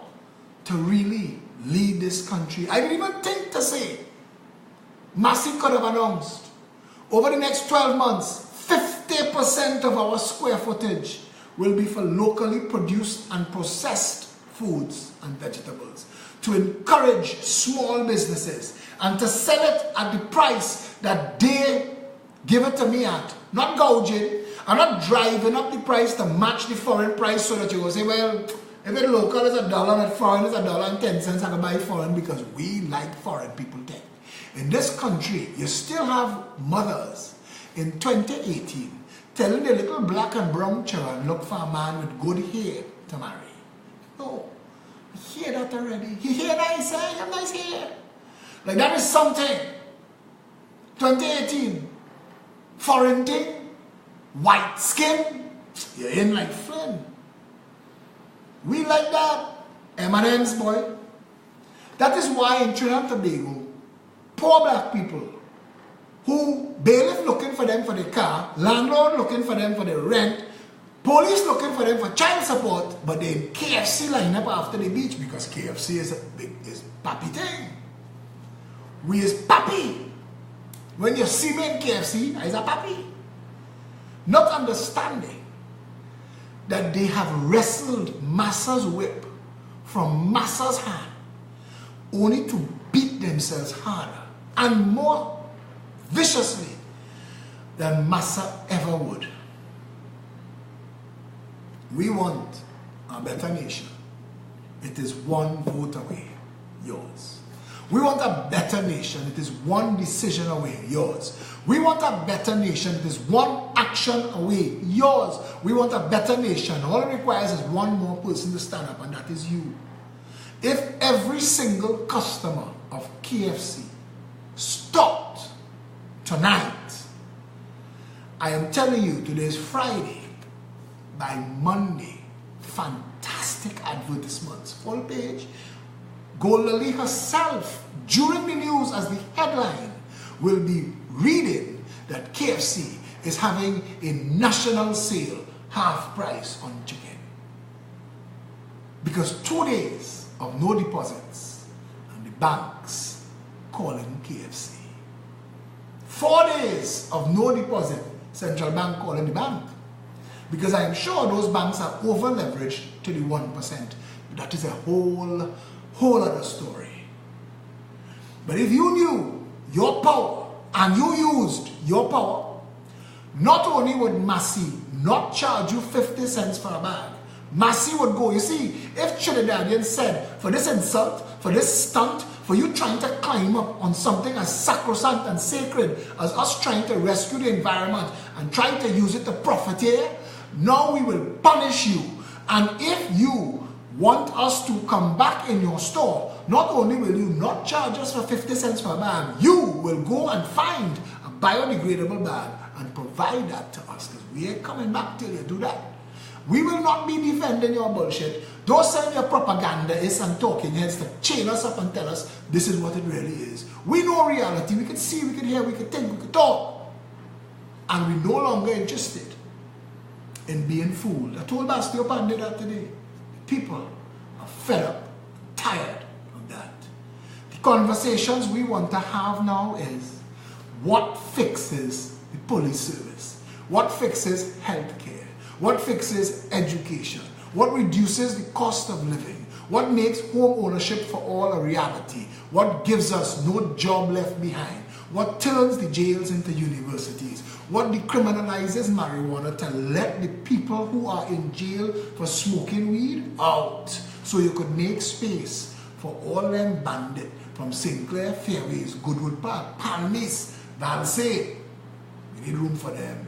to really lead this country. I didn't even think to say, Massey could have announced, over the next 12 months, 50% of our square footage will be for locally produced and processed foods and vegetables, to encourage small businesses and to sell it at the price that they give it to me at. Not gouging. I'm not driving up the price to match the foreign price so that you will say, well, if it's local is $1 and foreign is $1.10, I can buy foreign because we like foreign people take. In this country, you still have mothers in 2018 telling their little black and brown children, look for a man with good hair to marry. No, you hear that already. You hear that? You say, I have nice hair. Like that is something. 2018, foreign thing, white skin, you're in like Flynn. We like that. M&M's, boy. That is why in Trinidad and Tobago, poor black people who bailiff looking for them for the car, landlord looking for them for the rent, police looking for them for child support, but then KFC line up after the beach because KFC is a big pappy thing. We is pappy. When you see me in KFC, I is a pappy. Not understanding that they have wrestled Massa's whip from Massa's hand only to beat themselves harder and more viciously than Massa ever would. We want a better nation. It is one vote away, yours. We want a better nation. It is one decision away, yours. We want a better nation. It is one action away, yours. We want a better nation. All it requires is one more person to stand up, and that is you. If every single customer of KFC stopped tonight, I am telling you, today is Friday, by Monday. Fantastic advertisements. Full page. Goldie herself, during the news as the headline, will be reading that KFC is having a national sale, half price on chicken. Because 2 days of no deposits and the banks calling KFC. 4 days of no deposit, central bank calling the bank. Because I'm sure those banks are over leveraged to the 1%. But that is a whole other story. But if you knew your power and you used your power, not only would Massey not charge you 50 cents for a bag, Massey would go. You see, if Trinidadians said, for this insult, for this stunt, for you trying to climb up on something as sacrosanct and sacred as us trying to rescue the environment and trying to use it to profiteer, now we will punish you. And if you want us to come back in your store, not only will you not charge us for 50 cents per bag, you will go and find a biodegradable bag and provide that to us, because we ain't coming back till you do that. We will not be defending your bullshit. Don't send your propagandaists and talking heads to chain us up and tell us this is what it really is. We know reality. We can see, we can hear, we can think, we can talk. And we're no longer interested in being fooled. I told Bastille Pandey that today. People are fed up, tired of that. The conversations we want to have now is what fixes the police service? What fixes healthcare? What fixes education? What reduces the cost of living? What makes home ownership for all a reality? What gives us no job left behind? What turns the jails into universities? What decriminalizes marijuana to let the people who are in jail for smoking weed out, so you could make space for all them bandits from Sinclair, Fairways, Goodwood Park, Palmis, Valsay. We need room for them.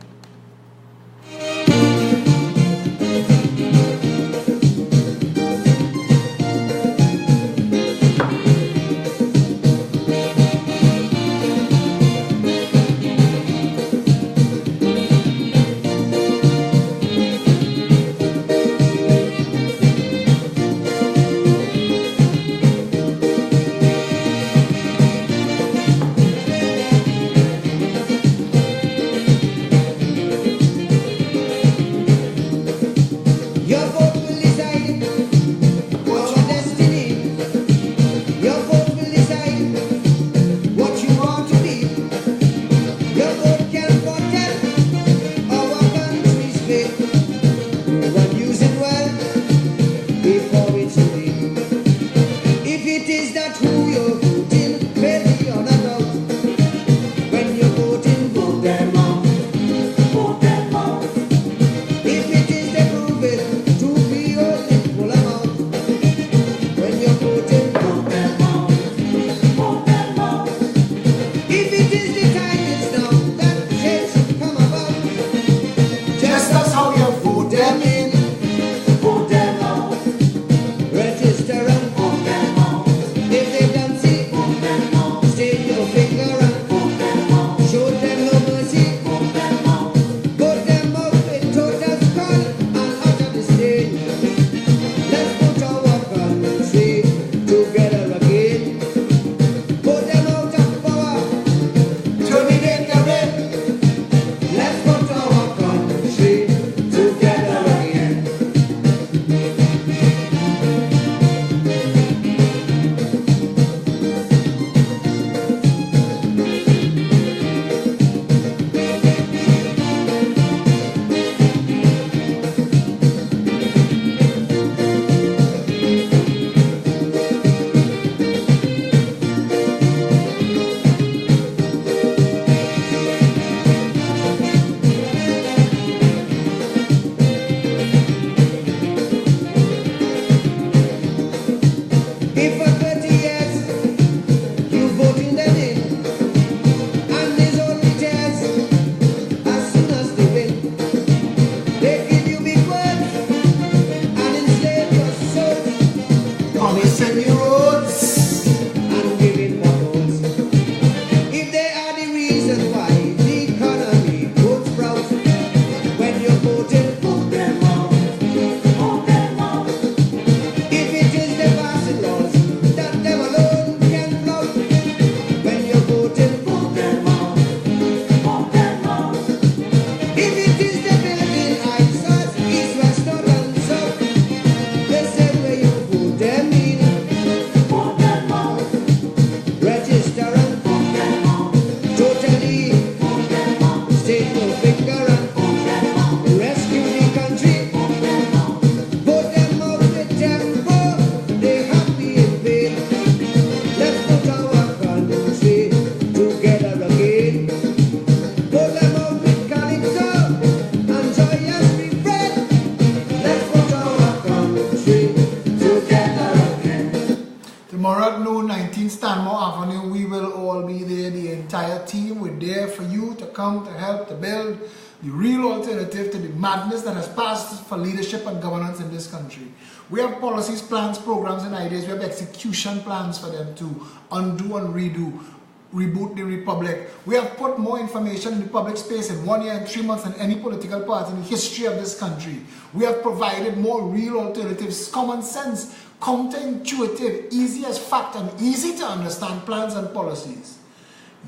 Avenue, 19 Stanmore Avenue. We will all be there, the entire team. We're there for you to come to help to build the real alternative to the madness that has passed for leadership and governance in this country. We have policies, plans, programs, and ideas. We have execution plans for them to undo and redo, reboot the republic. We have put more information in the public space in 1 year and 3 months than any political party in the history of this country. We have provided more real alternatives, common sense, counterintuitive, easy as fact, and easy to understand plans and policies.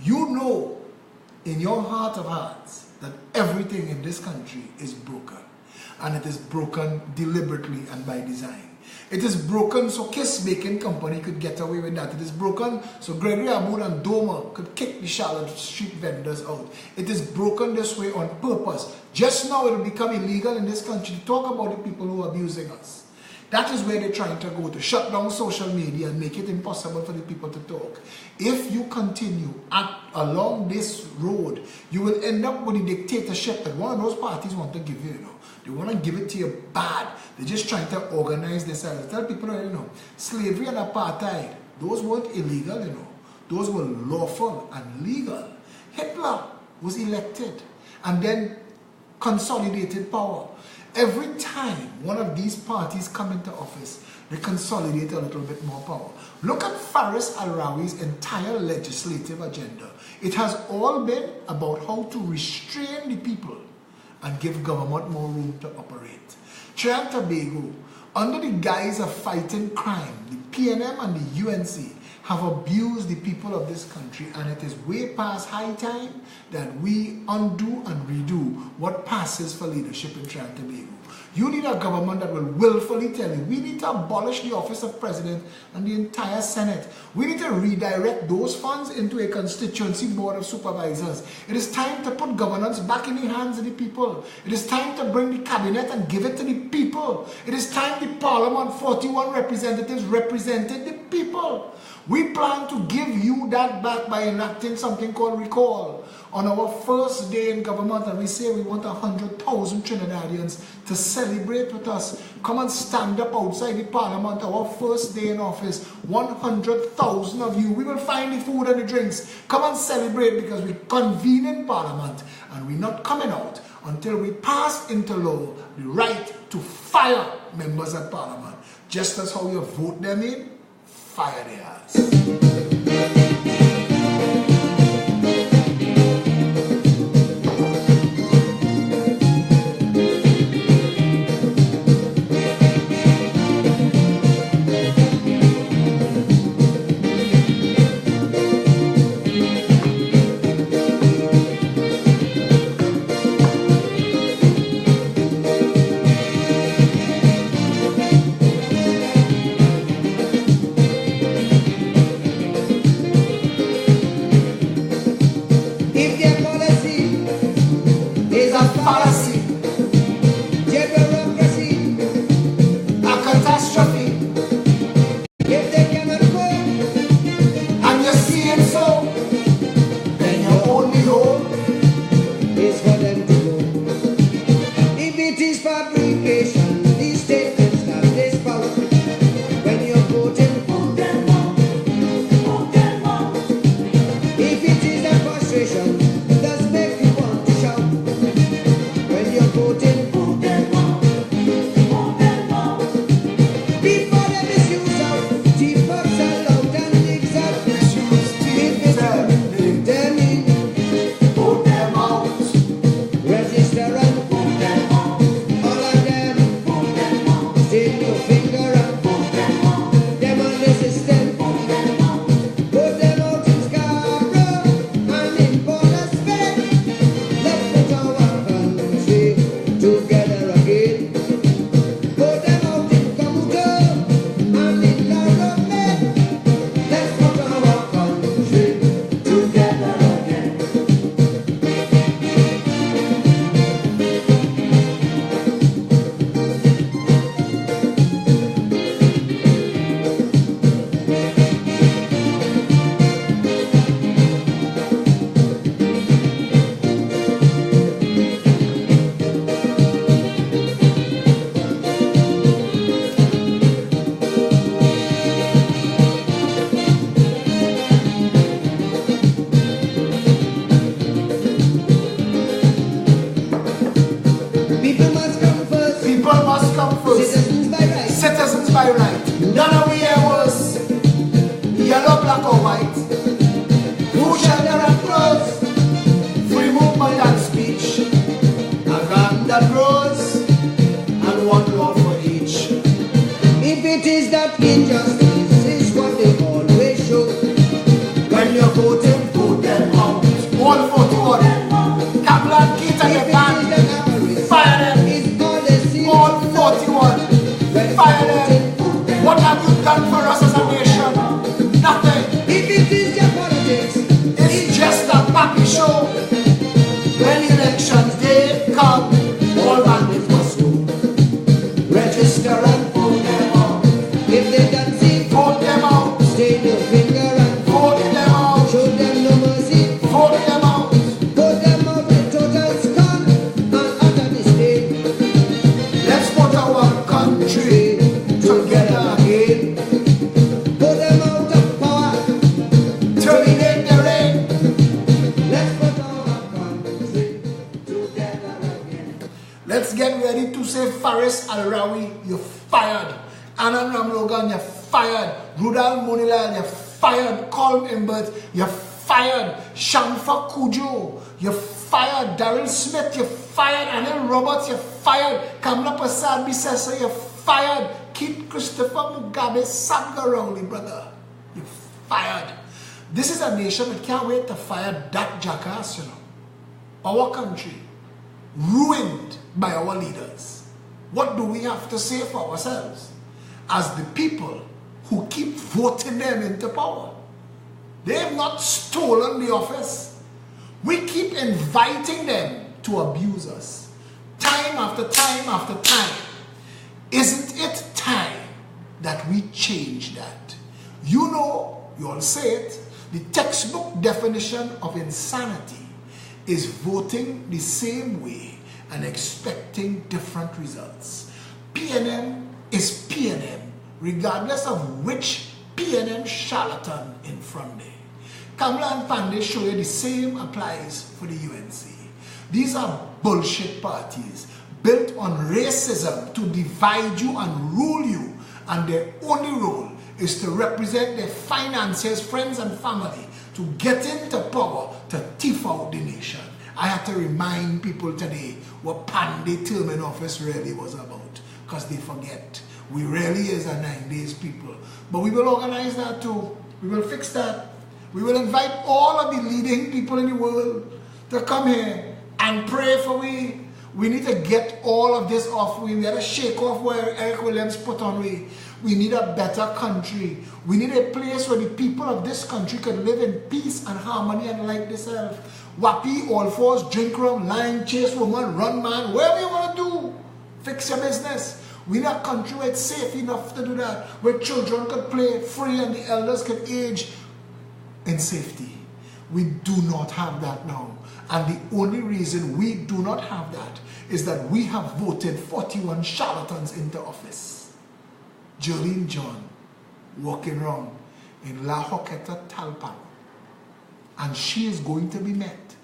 You know in your heart of hearts that everything in this country is broken. And it is broken deliberately and by design. It is broken so Kiss Baking Company could get away with that. It is broken so Gregory Aboud and Doma could kick the Charlotte street vendors out. It is broken this way on purpose. Just now it will become illegal in this country to talk about the people who are abusing us. That is where they're trying to go, to shut down social media and make it impossible for the people to talk. If you continue along this road, you will end up with the dictatorship that one of those parties want to give you, They want to give it to you bad. They're just trying to organize themselves. Tell people, slavery and apartheid, those weren't illegal, Those were lawful and legal. Hitler was elected and then consolidated power. Every time one of these parties come into office, they consolidate a little bit more power. Look at Faris Al-Rawi's entire legislative agenda. It has all been about how to restrain the people and give government more room to operate. Trinidad and Tobago, under the guise of fighting crime, the PNM and the UNC have abused the people of this country, and it is way past high time that we undo and redo what passes for leadership in Trinidad and Tobago. You need a government that will willfully tell you, we need to abolish the office of president and the entire Senate. We need to redirect those funds into a constituency board of supervisors. It is time to put governance back in the hands of the people. It is time to bring the cabinet and give it to the people. It is time the parliament, 41 representatives represented the people. We plan to give you that back by enacting something called recall on our first day in government, and we say we want 100,000 Trinidadians to celebrate with us. Come and stand up outside the parliament, our first day in office. 100,000 of you. We will find the food and the drinks. Come and celebrate, because we convene in parliament and we're not coming out until we pass into law the right to fire members of parliament. Just as how you vote them in, fire their ass. governments by right. None of we are worse. Yellow, black or white. Food, shelter and clothes. Free movement and speech. A land that grows. And one law for each. If it is that injustice is what they always show. When you're voting, vote them out. All 41. Kaplan, Keita, the band. Fire them. All 41. Fire them. What have you done for us as a nation? Nothing. If it is their politics, It's just a pappy show. When elections day come, all bandits must go. Register and vote them out. if they don't see, Vote them out. stay your finger and Vote them out. show them no mercy. Vote them out. Put them out with total scorn and utter disdain. Let's put our country together again. Put them out of power. Terminate the reign. Let's put our country together again. Let's get ready to say Faris Al-Rawi, you're fired. Anand Ramlogan, you're fired. Rudal Monilal, you're fired. Colm Imbert, you're fired. Shamfa Kujo, you're fired. Daryl Smith, you're fired. Anil Roberts, you're fired. Kamla Prasad Bisesa, you're fired. Kit Christopher Mugabe Sabgarawli, brother, you're fired. This is a nation that can't wait to fire that jackass, you know. Our country, ruined by our leaders. What do we have to say for ourselves as the people who keep voting them into power? They have not stolen the office. We keep inviting them to abuse us. Time after time after time. Isn't it time that we change that? You know, you all say it, the textbook definition of insanity is voting the same way and expecting different results. PNM is PNM, regardless of which PNM charlatan in front there. Kamla and Pandey show you the same applies for the UNC. These are bullshit parties built on racism to divide you and rule you, and their only role is to represent their financiers, friends and family to get into power to thief out the nation. I had to remind people today what Pandey term in office really was about, because they forget. We really is a 9 days people. But we will organize that too. We will fix that. We will invite all of the leading people in the world to come here and pray for we. We need to get all of this off. We got to shake off where Eric Williams put on we. We need a better country. We need a place where the people of this country can live in peace and harmony and like themselves. Wappy, all fours, drink rum, line, chase woman, run man, whatever you want to do. Fix your business. We need a country where it's safe enough to do that, where children could play free and the elders can age in safety. We do not have that now. And the only reason we do not have that is that we have voted 41 charlatans into office. Jolene John walking around in La Hoqueta Talpan, and she is going to be met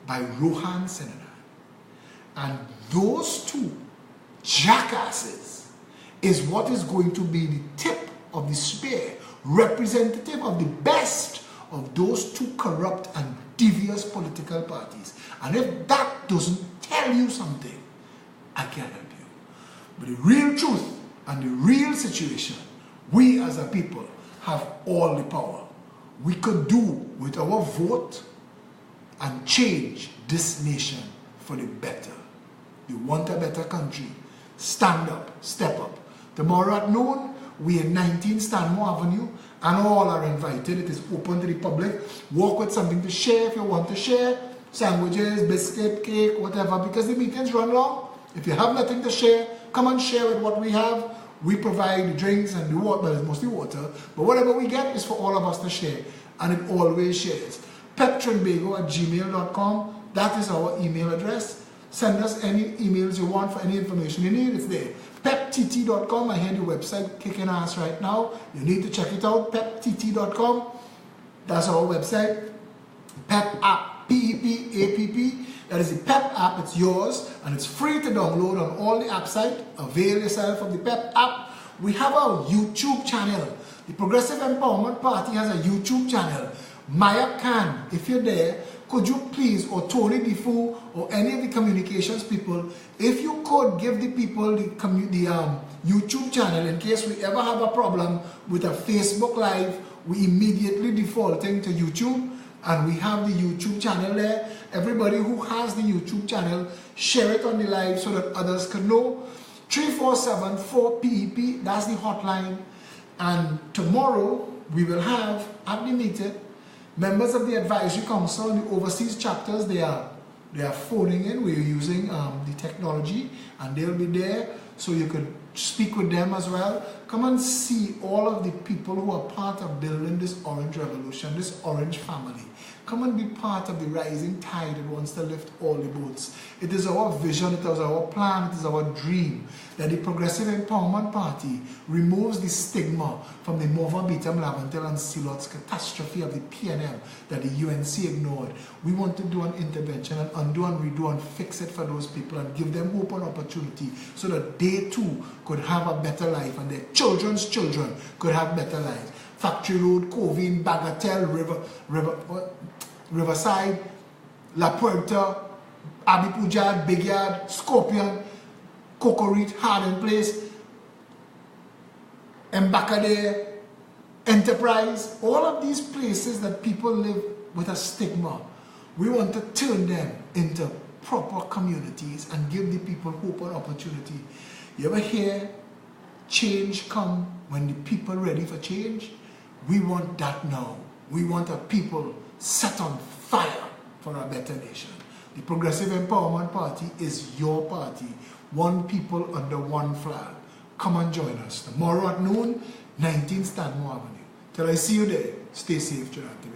by Rohan Senator. And those two jackasses is what is going to be the tip of the spear, representative of the best of those two corrupt and devious political parties. And if that doesn't tell you something, I can't help you. But the real truth and the real situation, we as a people have all the power. We could do with our vote and change this nation for the better. You want a better country? Stand up, step up. Tomorrow at noon, we in 19 Stanmore Avenue, and all are invited. It is open to the public. Walk with something to share if you want to share. Sandwiches, biscuit, cake, whatever, because the meetings run long. If you have nothing to share, come and share with what we have. We provide the drinks and the water, well, it's mostly water, but whatever we get is for all of us to share, and it always shares. peptrinbago@gmail.com, that is our email address. Send us any emails you want for any information you need, it's there. peptt.com, I hear the website kicking ass right now. You need to check it out, peptt.com. That's our website. Pep app, P-E-P-A-P-P. That is the Pep app, it's yours, and it's free to download on all the app sites. Avail yourself of the Pep app. We have our YouTube channel. The Progressive Empowerment Party has a YouTube channel. Maya Khan, if you're there, could you please, or Tony Defoe, or any of the communications people, if you could give the people the YouTube channel in case we ever have a problem with a Facebook Live, we immediately defaulting to YouTube, and we have the YouTube channel there. Everybody who has the YouTube channel, share it on the live so that others can know. 347-4PEP, that's the hotline. And tomorrow we will have at the meeting members of the advisory council and the overseas chapters. They are phoning in. We're using the technology, and they'll be there, so you could speak with them as well. Come and see all of the people who are part of building this orange revolution, this orange family. Come and be part of the rising tide that wants to lift all the boats. It is our vision, it is our plan, it is our dream that the Progressive Empowerment Party removes the stigma from the Mova, Beetham, Laventel and Silot's catastrophe of the PNM that the UNC ignored. We want to do an intervention and undo and redo and fix it for those people and give them hope and opportunity so that they too could have a better life and their children's children could have better lives. Factory Road, Covine, Bagatelle, Riverside, La Puerta, Abbey Pujad, Big Yard, Scorpion, Cocorit, Harding Place, Embacadere, Enterprise, all of these places that people live with a stigma. We want to turn them into proper communities and give the people hope and opportunity. You ever hear change come when the people ready for change? We want that now. We want a people set on fire for a better nation. The Progressive Empowerment Party is your party. One people under one flag. Come and join us tomorrow at noon, 19 Stanmore Avenue. Till I see you there, stay safe, Jonathan.